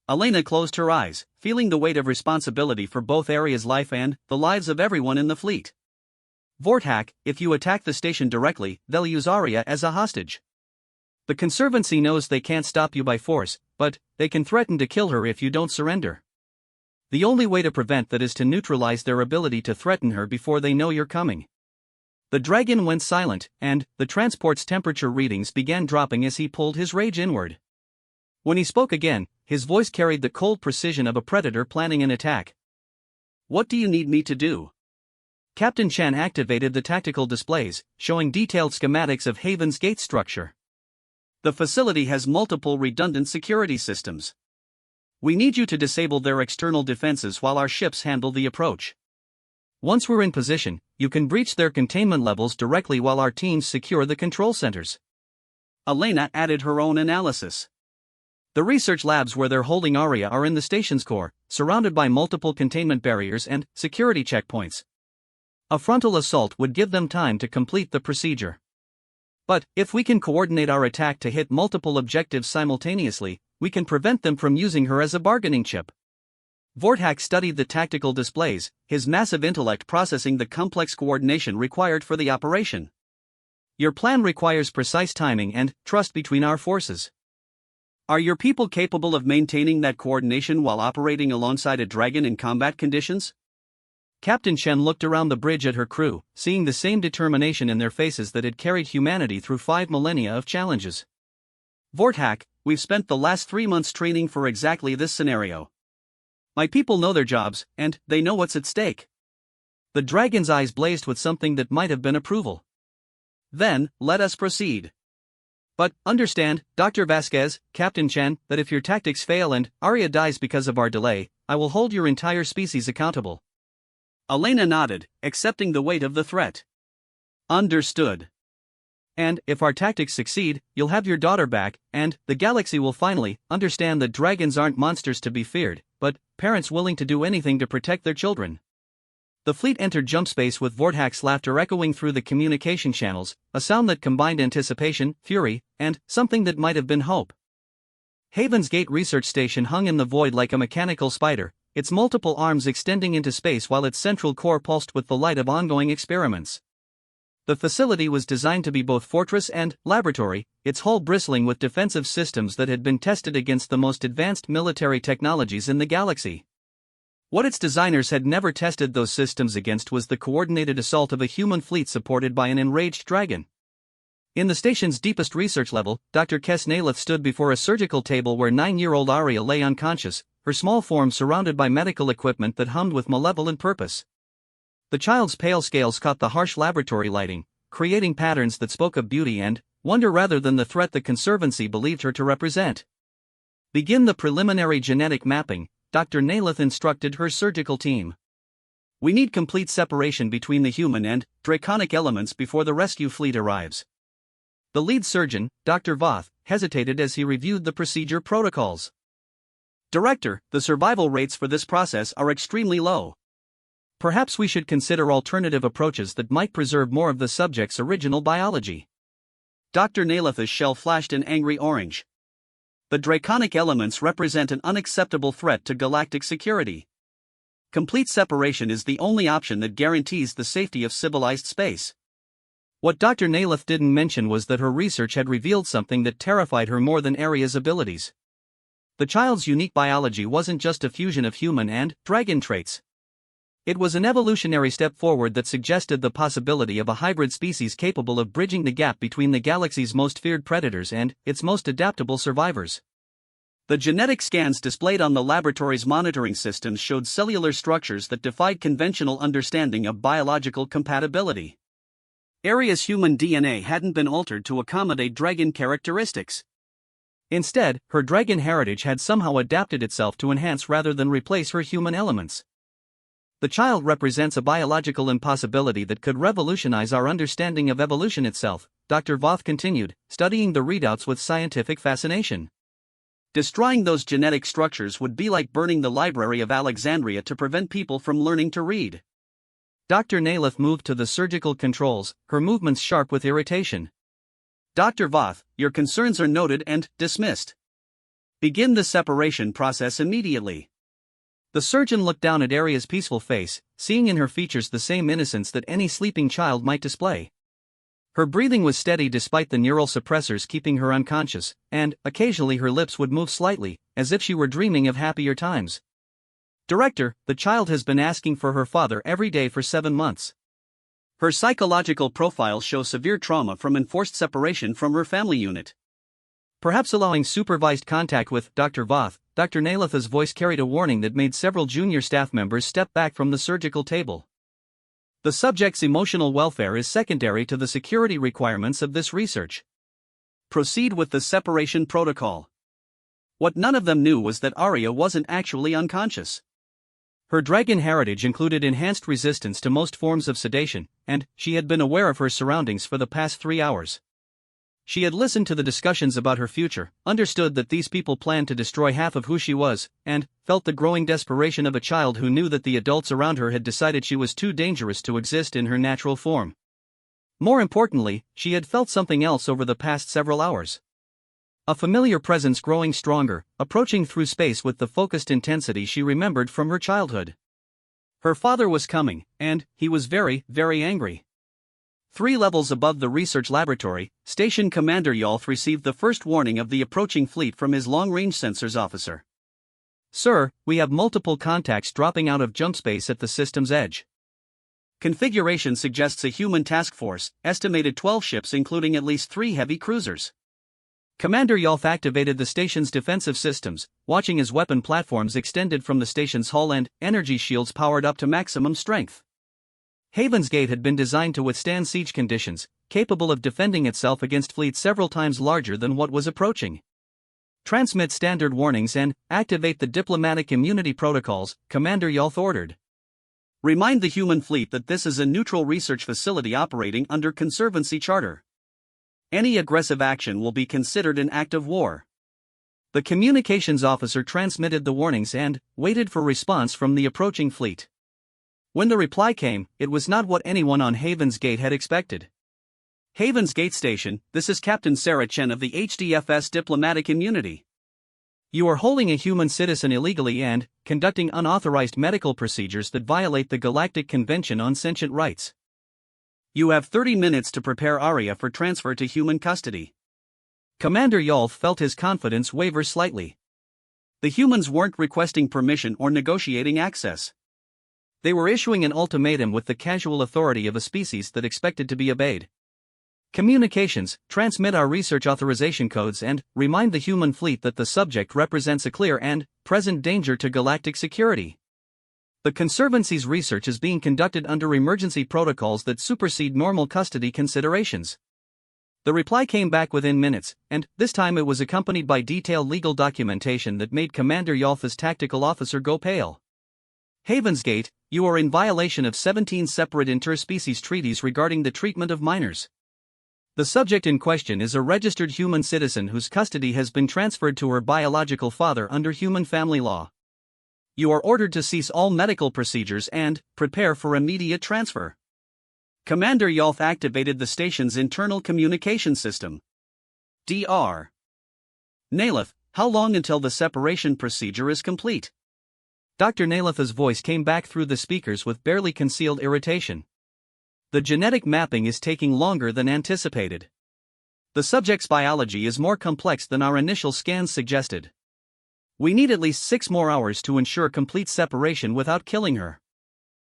Elena closed her eyes, feeling the weight of responsibility for both Arya's life and the lives of everyone in the fleet. Vortak, if you attack the station directly, they'll use Arya as a hostage. The Conservancy knows they can't stop you by force, but they can threaten to kill her if you don't surrender. The only way to prevent that is to neutralize their ability to threaten her before they know you're coming. The dragon went silent, and the transport's temperature readings began dropping as he pulled his rage inward. When he spoke again, his voice carried the cold precision of a predator planning an attack. What do you need me to do? Captain Chen activated the tactical displays, showing detailed schematics of Haven's gate structure. The facility has multiple redundant security systems. We need you to disable their external defenses while our ships handle the approach. Once we're in position, you can breach their containment levels directly while our teams secure the control centers. Elena added her own analysis. The research labs where they're holding Arya are in the station's core, surrounded by multiple containment barriers and security checkpoints. A frontal assault would give them time to complete the procedure. But, if we can coordinate our attack to hit multiple objectives simultaneously, we can prevent them from using her as a bargaining chip. Vortak studied the tactical displays, his massive intellect processing the complex coordination required for the operation. Your plan requires precise timing and trust between our forces. Are your people capable of maintaining that coordination while operating alongside a dragon in combat conditions? Captain Chen looked around the bridge at her crew, seeing the same determination in their faces that had carried humanity through 5 millennia of challenges. Vortak, we've spent the last 3 months training for exactly this scenario. My people know their jobs, and they know what's at stake. The dragon's eyes blazed with something that might have been approval. Then, let us proceed. But, understand, Dr. Vasquez, Captain Chen, that if your tactics fail and Arya dies because of our delay, I will hold your entire species accountable. Elena nodded, accepting the weight of the threat. Understood. And, if our tactics succeed, you'll have your daughter back, and the galaxy will finally understand that dragons aren't monsters to be feared, but parents willing to do anything to protect their children. The fleet entered jump space with Vortak's laughter echoing through the communication channels, a sound that combined anticipation, fury, and something that might have been hope. Haven's Gate research station hung in the void like a mechanical spider, its multiple arms extending into space while its central core pulsed with the light of ongoing experiments. The facility was designed to be both fortress and laboratory, its hull bristling with defensive systems that had been tested against the most advanced military technologies in the galaxy. What its designers had never tested those systems against was the coordinated assault of a human fleet supported by an enraged dragon. In the station's deepest research level, Dr. Kes Naleth stood before a surgical table where 9-year-old Arya lay unconscious, her small form surrounded by medical equipment that hummed with malevolent purpose. The child's pale scales caught the harsh laboratory lighting, creating patterns that spoke of beauty and wonder rather than the threat the Conservancy believed her to represent. Begin the preliminary genetic mapping, Dr. Naleth instructed her surgical team. We need complete separation between the human and draconic elements before the rescue fleet arrives. The lead surgeon, Dr. Voth, hesitated as he reviewed the procedure protocols. Director, the survival rates for this process are extremely low. Perhaps we should consider alternative approaches that might preserve more of the subject's original biology. Dr. Naleth's shell flashed an angry orange. The draconic elements represent an unacceptable threat to galactic security. Complete separation is the only option that guarantees the safety of civilized space. What Dr. Naleth didn't mention was that her research had revealed something that terrified her more than Arya's abilities. The child's unique biology wasn't just a fusion of human and dragon traits. It was an evolutionary step forward that suggested the possibility of a hybrid species capable of bridging the gap between the galaxy's most feared predators and its most adaptable survivors. The genetic scans displayed on the laboratory's monitoring systems showed cellular structures that defied conventional understanding of biological compatibility. Aria's human DNA hadn't been altered to accommodate dragon characteristics. Instead, her dragon heritage had somehow adapted itself to enhance rather than replace her human elements. The child represents a biological impossibility that could revolutionize our understanding of evolution itself, Dr. Voth continued, studying the readouts with scientific fascination. Destroying those genetic structures would be like burning the Library of Alexandria to prevent people from learning to read. Dr. Naleth moved to the surgical controls, her movements sharp with irritation. Dr. Voth, your concerns are noted and dismissed. Begin the separation process immediately. The surgeon looked down at Aria's peaceful face, seeing in her features the same innocence that any sleeping child might display. Her breathing was steady despite the neural suppressors keeping her unconscious, and, occasionally her lips would move slightly, as if she were dreaming of happier times. Director, the child has been asking for her father every day for 7 months. Her psychological profile shows severe trauma from enforced separation from her family unit. Perhaps allowing supervised contact with Dr. Voth, Dr. Naletha's voice carried a warning that made several junior staff members step back from the surgical table. The subject's emotional welfare is secondary to the security requirements of this research. Proceed with the separation protocol. What none of them knew was that Aria wasn't actually unconscious. Her dragon heritage included enhanced resistance to most forms of sedation, and she had been aware of her surroundings for the past 3 hours. She had listened to the discussions about her future, understood that these people planned to destroy half of who she was, and felt the growing desperation of a child who knew that the adults around her had decided she was too dangerous to exist in her natural form. More importantly, she had felt something else over the past several hours. A familiar presence growing stronger, approaching through space with the focused intensity she remembered from her childhood. Her father was coming, and he was very, very angry. 3 levels above the research laboratory, Station Commander Yolth received the first warning of the approaching fleet from his long-range sensors officer. Sir, we have multiple contacts dropping out of jump space at the system's edge. Configuration suggests a human task force, estimated 12 ships including at least 3 heavy cruisers. Commander Yolth activated the station's defensive systems, watching as weapon platforms extended from the station's hull and energy shields powered up to maximum strength. Haven's Gate had been designed to withstand siege conditions, capable of defending itself against fleets several times larger than what was approaching. Transmit standard warnings and activate the diplomatic immunity protocols, Commander Yolth ordered. Remind the human fleet that this is a neutral research facility operating under Conservancy Charter. Any aggressive action will be considered an act of war. The communications officer transmitted the warnings and waited for response from the approaching fleet. When the reply came, it was not what anyone on Haven's Gate had expected. Haven's Gate Station, this is Captain Sarah Chen of the HDFS Diplomatic Immunity. You are holding a human citizen illegally and conducting unauthorized medical procedures that violate the Galactic Convention on Sentient Rights. You have 30 minutes to prepare Aria for transfer to human custody. Commander Yolth felt his confidence waver slightly. The humans weren't requesting permission or negotiating access. They were issuing an ultimatum with the casual authority of a species that expected to be obeyed. Communications, transmit our research authorization codes and remind the human fleet that the subject represents a clear and present danger to galactic security. The Conservancy's research is being conducted under emergency protocols that supersede normal custody considerations. The reply came back within minutes, and this time it was accompanied by detailed legal documentation that made Commander Yolth's tactical officer go pale. Haven's Gate, you are in violation of 17 separate interspecies treaties regarding the treatment of minors. The subject in question is a registered human citizen whose custody has been transferred to her biological father under human family law. You are ordered to cease all medical procedures and prepare for immediate transfer. Commander Yolth activated the station's internal communication system. Dr. Naleth, how long until the separation procedure is complete? Dr. Naletha's voice came back through the speakers with barely concealed irritation. The genetic mapping is taking longer than anticipated. The subject's biology is more complex than our initial scans suggested. We need at least 6 more hours to ensure complete separation without killing her.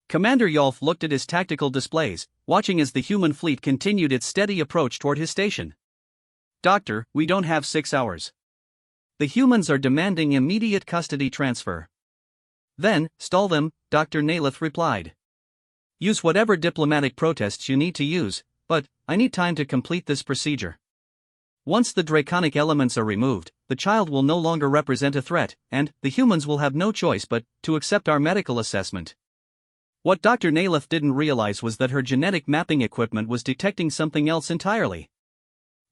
Commander Yolf looked at his tactical displays, watching as the human fleet continued its steady approach toward his station. "Doctor, we don't have 6 hours. The humans are demanding immediate custody transfer." "Then, stall them," Dr. Naleth replied. "Use whatever diplomatic protests you need to use, but I need time to complete this procedure. Once the draconic elements are removed, the child will no longer represent a threat, and the humans will have no choice but to accept our medical assessment." What Dr. Naleth didn't realize was that her genetic mapping equipment was detecting something else entirely.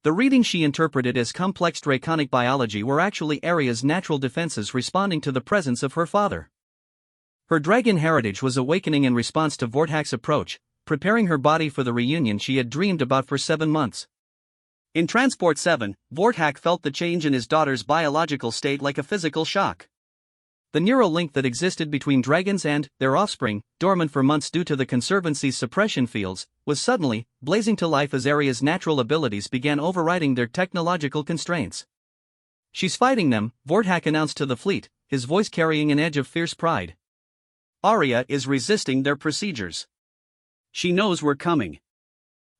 The readings she interpreted as complex draconic biology were actually Arya's natural defenses responding to the presence of her father. Her dragon heritage was awakening in response to Vorthak's approach, preparing her body for the reunion she had dreamed about for 7 months. In Transport 7, Vorthak felt the change in his daughter's biological state like a physical shock. The neural link that existed between dragons and their offspring, dormant for months due to the Conservancy's suppression fields, was suddenly blazing to life as Arya's natural abilities began overriding their technological constraints. "She's fighting them," Vorthak announced to the fleet, his voice carrying an edge of fierce pride. "Arya is resisting their procedures. She knows we're coming."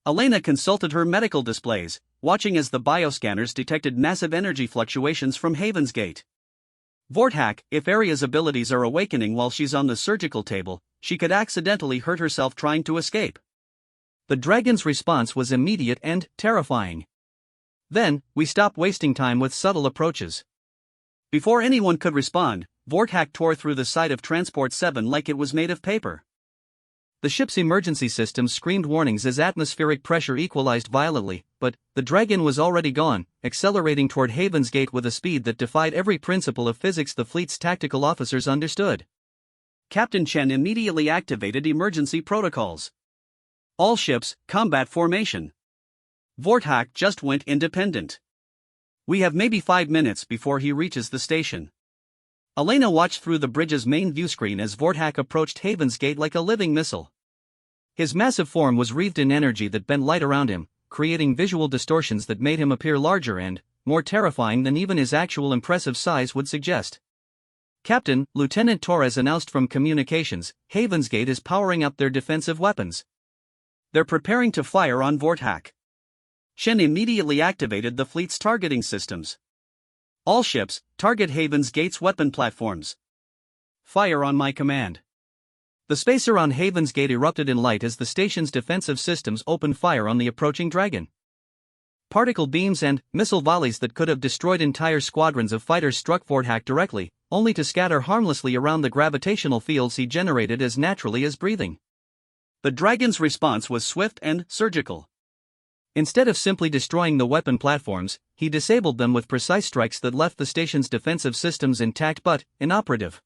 Elena consulted her medical displays, watching as the bioscanners detected massive energy fluctuations from Haven's Gate. "Vorthak, if Arya's abilities are awakening while she's on the surgical table, she could accidentally hurt herself trying to escape." The dragon's response was immediate and terrifying. "Then, we stop wasting time with subtle approaches." Before anyone could respond, Vorthak tore through the side of Transport 7 like it was made of paper. The ship's emergency systems screamed warnings as atmospheric pressure equalized violently, but the dragon was already gone, accelerating toward Haven's Gate with a speed that defied every principle of physics the fleet's tactical officers understood. Captain Chen immediately activated emergency protocols. "All ships, combat formation." Vorthak just went independent. "We have maybe 5 minutes before he reaches the station." Elena watched through the bridge's main viewscreen as Vorthak approached Haven's Gate like a living missile. His massive form was wreathed in energy that bent light around him, creating visual distortions that made him appear larger and more terrifying than even his actual impressive size would suggest. "Captain," Lieutenant Torres announced from communications, "Haven's Gate is powering up their defensive weapons. They're preparing to fire on Vorthak." Chen immediately activated the fleet's targeting systems. "All ships, target Haven's Gate's weapon platforms. Fire on my command." The space around Haven's Gate erupted in light as the station's defensive systems opened fire on the approaching dragon. Particle beams and missile volleys that could have destroyed entire squadrons of fighters struck Vorthak directly, only to scatter harmlessly around the gravitational fields he generated as naturally as breathing. The dragon's response was swift and surgical. Instead of simply destroying the weapon platforms, he disabled them with precise strikes that left the station's defensive systems intact but inoperative.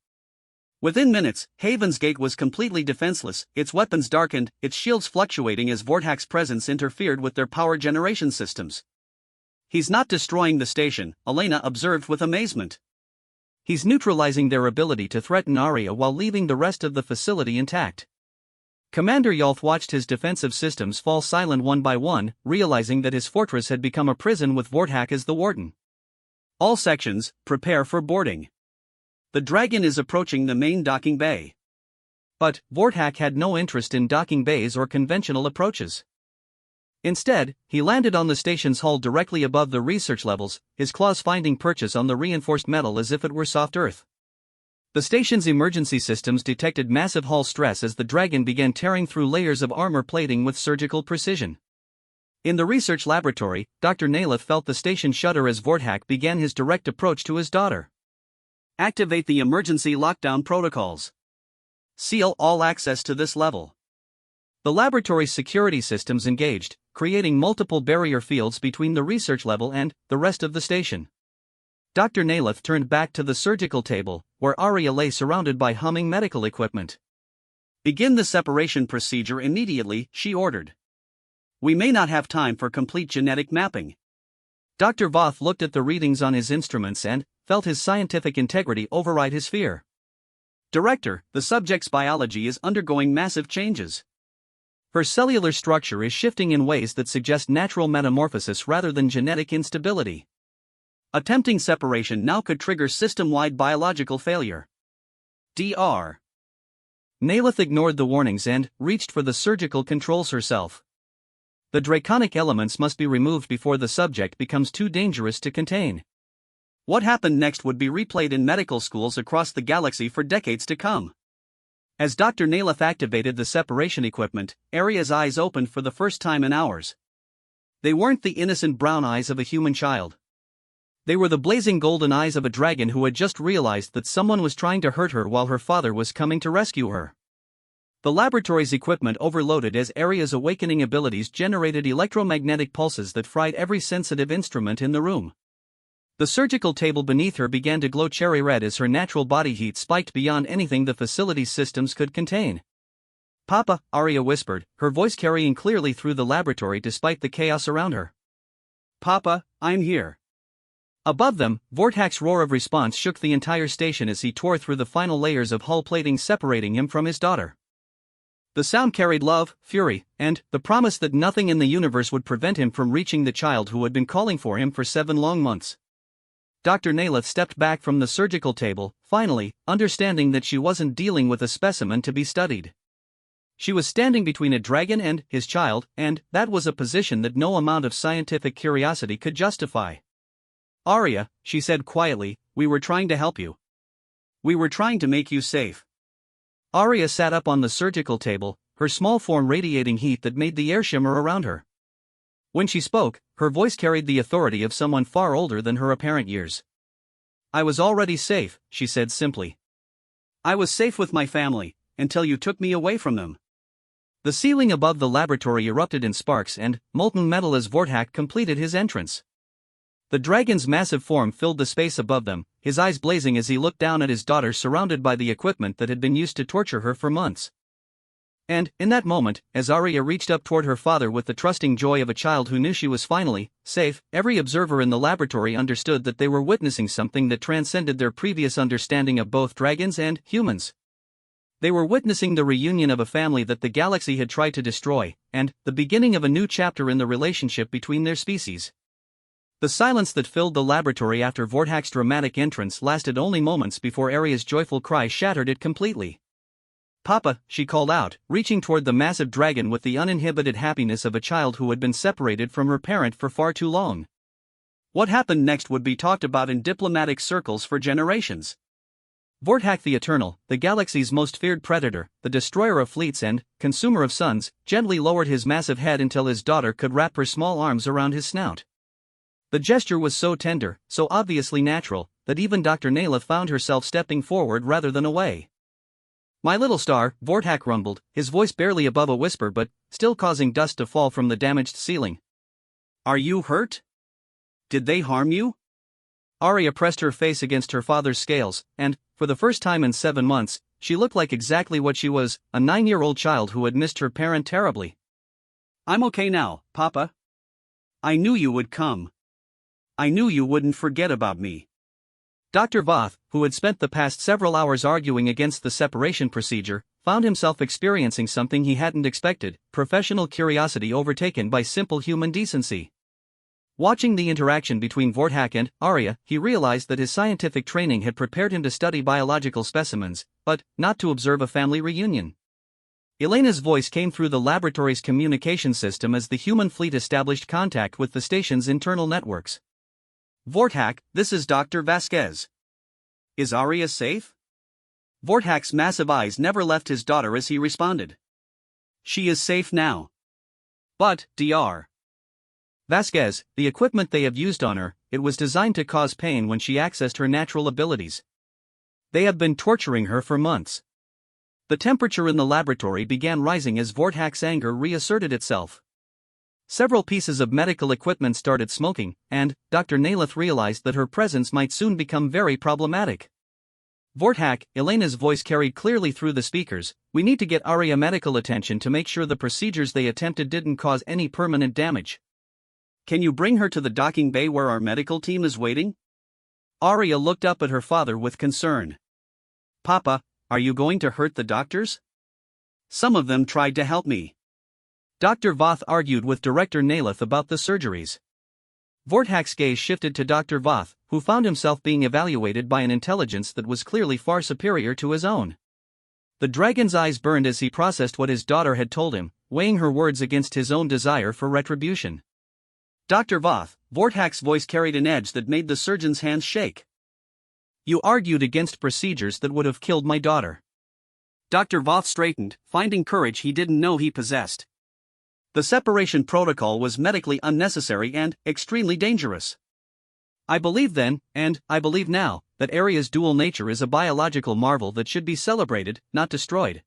Within minutes, Haven's Gate was completely defenseless, its weapons darkened, its shields fluctuating as Vorthak's presence interfered with their power generation systems. "He's not destroying the station," Elena observed with amazement. "He's neutralizing their ability to threaten Arya while leaving the rest of the facility intact." Commander Yolf watched his defensive systems fall silent one by one, realizing that his fortress had become a prison with Vorthak as the warden. "All sections, prepare for boarding. The dragon is approaching the main docking bay." But Vorthak had no interest in docking bays or conventional approaches. Instead, he landed on the station's hull directly above the research levels, his claws finding purchase on the reinforced metal as if it were soft earth. The station's emergency systems detected massive hull stress as the dragon began tearing through layers of armor plating with surgical precision. In the research laboratory, Dr. Naleth felt the station shudder as Vorthak began his direct approach to his daughter. "Activate the emergency lockdown protocols. Seal all access to this level." The laboratory's security systems engaged, creating multiple barrier fields between the research level and the rest of the station. Dr. Naleth turned back to the surgical table, where Arya lay surrounded by humming medical equipment. "Begin the separation procedure immediately," she ordered. "We may not have time for complete genetic mapping." Dr. Voth looked at the readings on his instruments and felt his scientific integrity override his fear. "Director, the subject's biology is undergoing massive changes. Her cellular structure is shifting in ways that suggest natural metamorphosis rather than genetic instability. Attempting separation now could trigger system-wide biological failure. Dr. Nalith ignored the warnings and reached for the surgical controls herself. The draconic elements must be removed before the subject becomes too dangerous to contain. What happened next would be replayed in medical schools across the galaxy for decades to come. As Dr. Nalith activated the separation equipment, Arya's eyes opened for the first time in hours. They weren't the innocent brown eyes of a human child. They were the blazing golden eyes of a dragon who had just realized that someone was trying to hurt her while her father was coming to rescue her. The laboratory's equipment overloaded as Arya's awakening abilities generated electromagnetic pulses that fried every sensitive instrument in the room. The surgical table beneath her began to glow cherry red as her natural body heat spiked beyond anything the facility's systems could contain. "Papa," Arya whispered, her voice carrying clearly through the laboratory despite the chaos around her. "Papa, I'm here." Above them, Vortak's roar of response shook the entire station as he tore through the final layers of hull plating separating him from his daughter. The sound carried love, fury, and the promise that nothing in the universe would prevent him from reaching the child who had been calling for him for 7 long months. Dr. Nalith stepped back from the surgical table, finally, understanding that she wasn't dealing with a specimen to be studied. She was standing between a dragon and his child, and that was a position that no amount of scientific curiosity could justify. "Arya," she said quietly, "we were trying to help you. We were trying to make you safe." Arya sat up on the surgical table, her small form radiating heat that made the air shimmer around her. When she spoke, her voice carried the authority of someone far older than her apparent years. "I was already safe," she said simply. "I was safe with my family, until you took me away from them." The ceiling above the laboratory erupted in sparks and molten metal as Vortak completed his entrance. The dragon's massive form filled the space above them, his eyes blazing as he looked down at his daughter surrounded by the equipment that had been used to torture her for months. And, in that moment, as Arya reached up toward her father with the trusting joy of a child who knew she was finally safe, every observer in the laboratory understood that they were witnessing something that transcended their previous understanding of both dragons and humans. They were witnessing the reunion of a family that the galaxy had tried to destroy, and the beginning of a new chapter in the relationship between their species. The silence that filled the laboratory after Vortak's dramatic entrance lasted only moments before Arya's joyful cry shattered it completely. "Papa," she called out, reaching toward the massive dragon with the uninhibited happiness of a child who had been separated from her parent for far too long. What happened next would be talked about in diplomatic circles for generations. Vortak the Eternal, the galaxy's most feared predator, the destroyer of fleets and consumer of suns, gently lowered his massive head until his daughter could wrap her small arms around his snout. The gesture was so tender, so obviously natural, that even Dr. Nalith found herself stepping forward rather than away. "My little star," Vortak rumbled, his voice barely above a whisper but still causing dust to fall from the damaged ceiling. "Are you hurt? Did they harm you?" Arya pressed her face against her father's scales, and, for the first time in 7 months, she looked like exactly what she was, a 9-year-old child who had missed her parent terribly. "I'm okay now, Papa. I knew you would come. I knew you wouldn't forget about me." Dr. Voth, who had spent the past several hours arguing against the separation procedure, found himself experiencing something he hadn't expected: professional curiosity overtaken by simple human decency. Watching the interaction between Vortak and Arya, he realized that his scientific training had prepared him to study biological specimens, but not to observe a family reunion. Elena's voice came through the laboratory's communication system as the human fleet established contact with the station's internal networks. "Vortak, this is Dr. Vasquez. Is Arya safe?" Vortak's massive eyes never left his daughter as he responded. "She is safe now. But, Dr. Vasquez, the equipment they have used on her, it was designed to cause pain when she accessed her natural abilities. They have been torturing her for months." The temperature in the laboratory began rising as Vortak's anger reasserted itself. Several pieces of medical equipment started smoking, and Dr. Nalith realized that her presence might soon become very problematic. "Vortak," Elena's voice carried clearly through the speakers, "we need to get Arya medical attention to make sure the procedures they attempted didn't cause any permanent damage. Can you bring her to the docking bay where our medical team is waiting?" Arya looked up at her father with concern. "Papa, are you going to hurt the doctors? Some of them tried to help me." Dr. Voth argued with Director Nalith about the surgeries. Vortak's gaze shifted to Dr. Voth, who found himself being evaluated by an intelligence that was clearly far superior to his own. The dragon's eyes burned as he processed what his daughter had told him, weighing her words against his own desire for retribution. Dr. Voth, Vortak's voice carried an edge that made the surgeon's hands shake. You argued against procedures that would have killed my daughter. Dr. Voth straightened, finding courage he didn't know he possessed. The separation protocol was medically unnecessary and extremely dangerous. I believed then, and I believe now, that Arya's dual nature is a biological marvel that should be celebrated, not destroyed.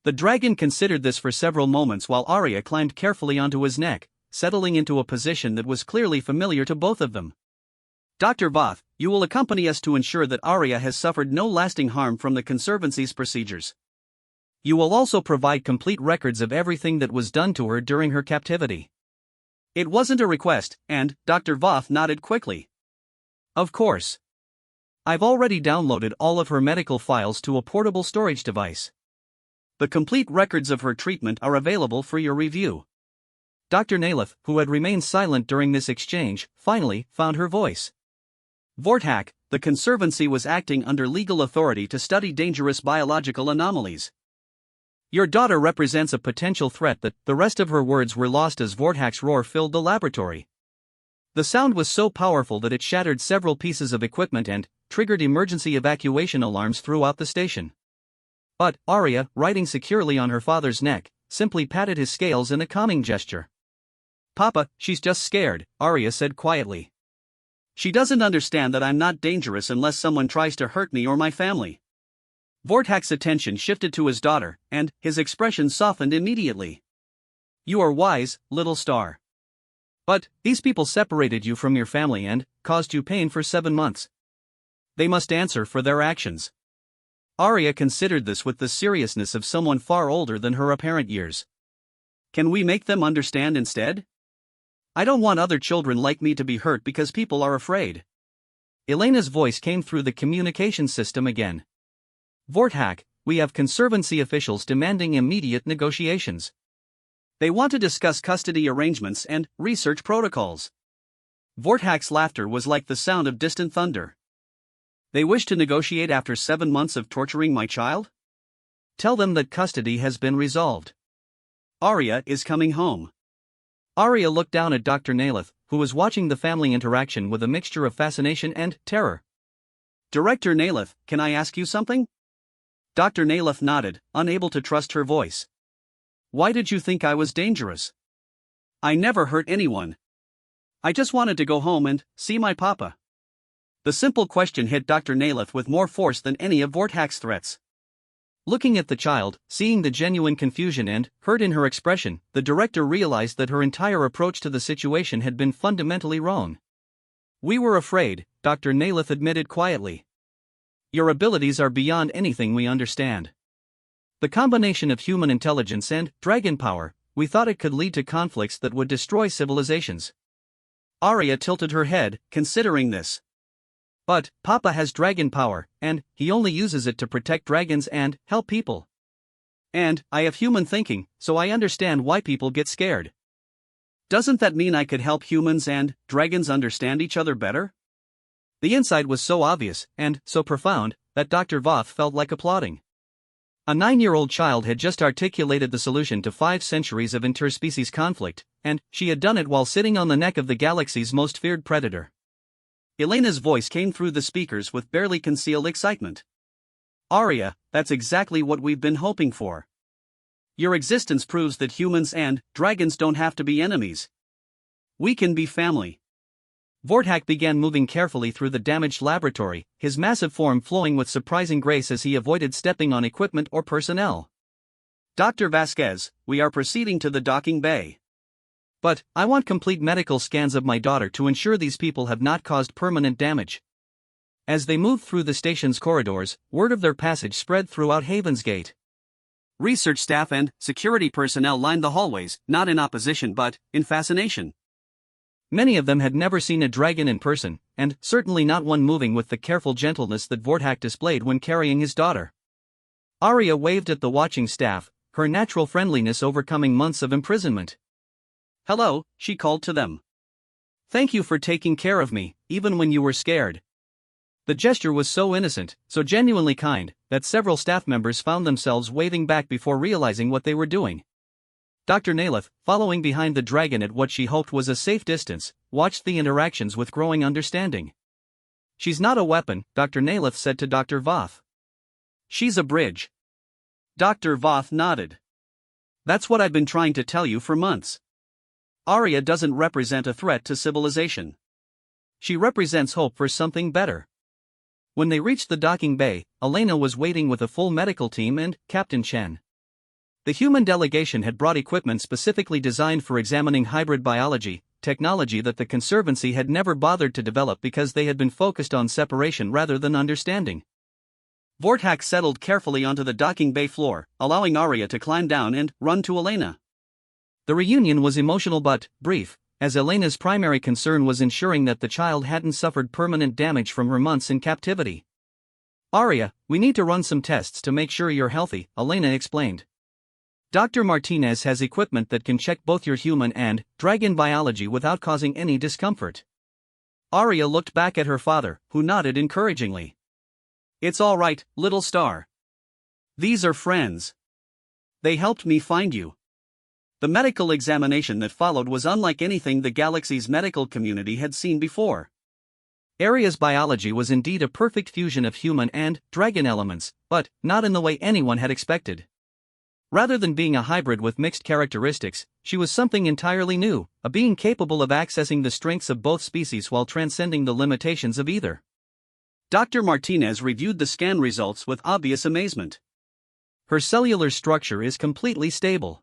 The dragon considered this for several moments while Arya climbed carefully onto his neck, settling into a position that was clearly familiar to both of them. Dr. Voth, you will accompany us to ensure that Arya has suffered no lasting harm from the Conservancy's procedures. You will also provide complete records of everything that was done to her during her captivity. It wasn't a request, and Dr. Voth nodded quickly. Of course. I've already downloaded all of her medical files to a portable storage device. The complete records of her treatment are available for your review. Dr. Naleth, who had remained silent during this exchange, finally found her voice. Vortak, the Conservancy was acting under legal authority to study dangerous biological anomalies. Your daughter represents a potential threat that. The rest of her words were lost as Vortak's roar filled the laboratory. The sound was so powerful that it shattered several pieces of equipment and triggered emergency evacuation alarms throughout the station. But Arya, riding securely on her father's neck, simply patted his scales in a calming gesture. Papa, she's just scared, Arya said quietly. She doesn't understand that I'm not dangerous unless someone tries to hurt me or my family. Vortak's attention shifted to his daughter, and his expression softened immediately. You are wise, little star. But these people separated you from your family and caused you pain for 7 months. They must answer for their actions. Arya considered this with the seriousness of someone far older than her apparent years. Can we make them understand instead? I don't want other children like me to be hurt because people are afraid. Elena's voice came through the communication system again. Vortak, we have Conservancy officials demanding immediate negotiations. They want to discuss custody arrangements and research protocols. Vortak's laughter was like the sound of distant thunder. They wish to negotiate after 7 months of torturing my child? Tell them that custody has been resolved. Arya is coming home. Arya looked down at Dr. Naleth, who was watching the family interaction with a mixture of fascination and terror. Director Naleth, can I ask you something? Dr. Naleth nodded, unable to trust her voice. Why did you think I was dangerous? I never hurt anyone. I just wanted to go home and see my papa. The simple question hit Dr. Naleth with more force than any of Vortak's threats. Looking at the child, seeing the genuine confusion and hurt in her expression, the director realized that her entire approach to the situation had been fundamentally wrong. We were afraid, Dr. Naleth admitted quietly. Your abilities are beyond anything we understand. The combination of human intelligence and dragon power, we thought it could lead to conflicts that would destroy civilizations. Arya tilted her head, considering this. But Papa has dragon power, and he only uses it to protect dragons and help people. And I have human thinking, so I understand why people get scared. Doesn't that mean I could help humans and dragons understand each other better? The insight was so obvious and so profound that Dr. Voth felt like applauding. A 9-year-old child had just articulated the solution to 5 centuries of interspecies conflict, and she had done it while sitting on the neck of the galaxy's most feared predator. Elena's voice came through the speakers with barely concealed excitement. Arya, that's exactly what we've been hoping for. Your existence proves that humans and dragons don't have to be enemies. We can be family. Vortak began moving carefully through the damaged laboratory, his massive form flowing with surprising grace as he avoided stepping on equipment or personnel. Dr. Vasquez, we are proceeding to the docking bay. But I want complete medical scans of my daughter to ensure these people have not caused permanent damage. As they moved through the station's corridors, word of their passage spread throughout Haven's Gate. Research staff and security personnel lined the hallways, not in opposition but in fascination. Many of them had never seen a dragon in person, and certainly not one moving with the careful gentleness that Vortak displayed when carrying his daughter. Arya waved at the watching staff, her natural friendliness overcoming months of imprisonment. Hello, she called to them. Thank you for taking care of me, even when you were scared. The gesture was so innocent, so genuinely kind, that several staff members found themselves waving back before realizing what they were doing. Dr. Naleth, following behind the dragon at what she hoped was a safe distance, watched the interactions with growing understanding. "She's not a weapon," Dr. Naleth said to Dr. Voth. "She's a bridge." Dr. Voth nodded. "That's what I've been trying to tell you for months. Arya doesn't represent a threat to civilization. She represents hope for something better." When they reached the docking bay, Elena was waiting with a full medical team and Captain Chen. The human delegation had brought equipment specifically designed for examining hybrid biology, technology that the Conservancy had never bothered to develop because they had been focused on separation rather than understanding. Vortak settled carefully onto the docking bay floor, allowing Arya to climb down and run to Elena. The reunion was emotional but brief, as Elena's primary concern was ensuring that the child hadn't suffered permanent damage from her months in captivity. "Arya, we need to run some tests to make sure you're healthy," Elena explained. "Dr. Martinez has equipment that can check both your human and dragon biology without causing any discomfort." Arya looked back at her father, who nodded encouragingly. "It's all right, little star. These are friends. They helped me find you." The medical examination that followed was unlike anything the galaxy's medical community had seen before. Arya's biology was indeed a perfect fusion of human and dragon elements, but not in the way anyone had expected. Rather than being a hybrid with mixed characteristics, she was something entirely new, a being capable of accessing the strengths of both species while transcending the limitations of either. Dr. Martinez reviewed the scan results with obvious amazement. "Her cellular structure is completely stable.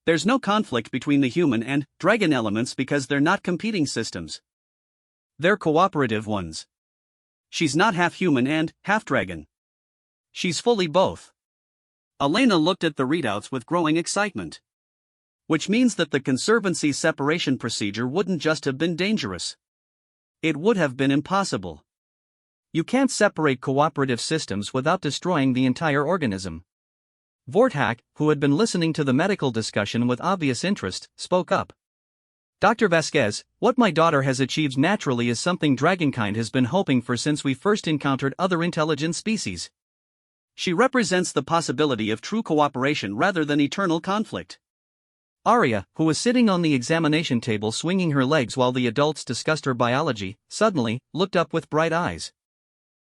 There's no conflict between the human and dragon elements because they're not competing systems. They're cooperative ones. She's not half human and half dragon. She's fully both." Elena looked at the readouts with growing excitement. Which means that the Conservancy's separation procedure wouldn't just have been dangerous. It would have been impossible. You can't separate cooperative systems without destroying the entire organism. Vortak, who had been listening to the medical discussion with obvious interest, spoke up. "Dr. Vasquez, what my daughter has achieved naturally is something dragonkind has been hoping for since we first encountered other intelligent species. She represents the possibility of true cooperation rather than eternal conflict." Arya, who was sitting on the examination table swinging her legs while the adults discussed her biology, suddenly looked up with bright eyes.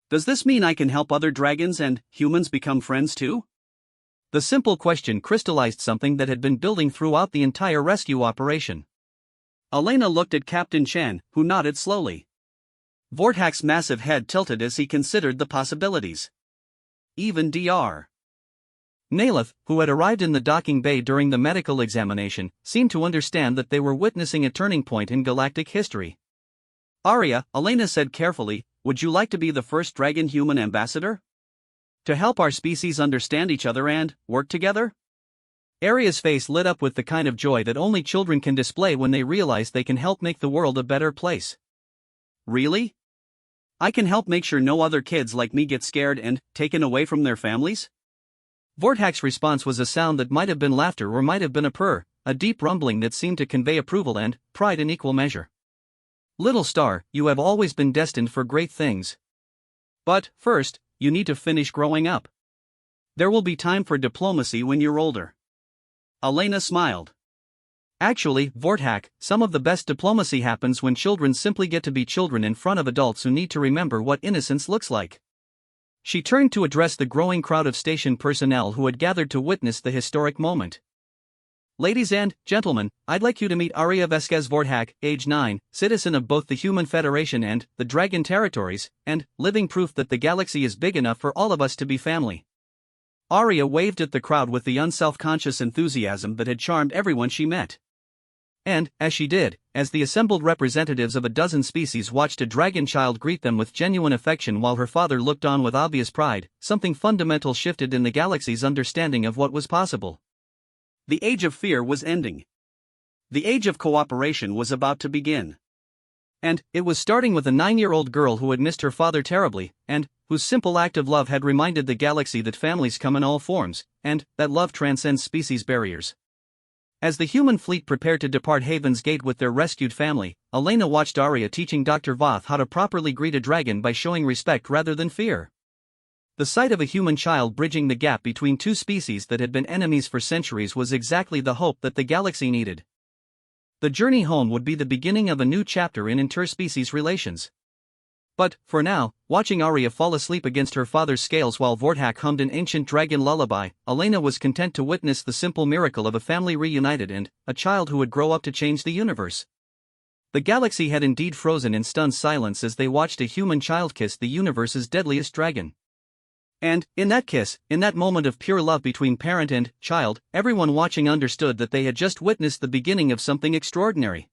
"Does this mean I can help other dragons and humans become friends too?" The simple question crystallized something that had been building throughout the entire rescue operation. Elena looked at Captain Chen, who nodded slowly. Vortak's massive head tilted as he considered the possibilities. Even Dr. Naleth, who had arrived in the docking bay during the medical examination, seemed to understand that they were witnessing a turning point in galactic history. "Arya," Elena said carefully, "would you like to be the first dragon-human ambassador? To help our species understand each other and work together?" Arya's face lit up with the kind of joy that only children can display when they realize they can help make the world a better place. "Really? I can help make sure no other kids like me get scared and taken away from their families?" Vortak's response was a sound that might have been laughter or might have been a purr, a deep rumbling that seemed to convey approval and pride in equal measure. "Little star, you have always been destined for great things. But, first, you need to finish growing up. There will be time for diplomacy when you're older." Elena smiled. "Actually, Vortak, some of the best diplomacy happens when children simply get to be children in front of adults who need to remember what innocence looks like." She turned to address the growing crowd of station personnel who had gathered to witness the historic moment. "Ladies and gentlemen, I'd like you to meet Arya Vasquez Vortak, age 9, citizen of both the Human Federation and the Dragon Territories, and living proof that the galaxy is big enough for all of us to be family." Arya waved at the crowd with the unself-conscious enthusiasm that had charmed everyone she met. And, as she did, as the assembled representatives of a dozen species watched a dragon child greet them with genuine affection while her father looked on with obvious pride, something fundamental shifted in the galaxy's understanding of what was possible. The age of fear was ending. The age of cooperation was about to begin. And it was starting with a 9-year-old girl who had missed her father terribly, and whose simple act of love had reminded the galaxy that families come in all forms, and that love transcends species barriers. As the human fleet prepared to depart Haven's Gate with their rescued family, Elena watched Arya teaching Dr. Voth how to properly greet a dragon by showing respect rather than fear. The sight of a human child bridging the gap between two species that had been enemies for centuries was exactly the hope that the galaxy needed. The journey home would be the beginning of a new chapter in interspecies relations. But, for now, watching Arya fall asleep against her father's scales while Vorthak hummed an ancient dragon lullaby, Elena was content to witness the simple miracle of a family reunited and a child who would grow up to change the universe. The galaxy had indeed frozen in stunned silence as they watched a human child kiss the universe's deadliest dragon. And, in that kiss, in that moment of pure love between parent and child, everyone watching understood that they had just witnessed the beginning of something extraordinary.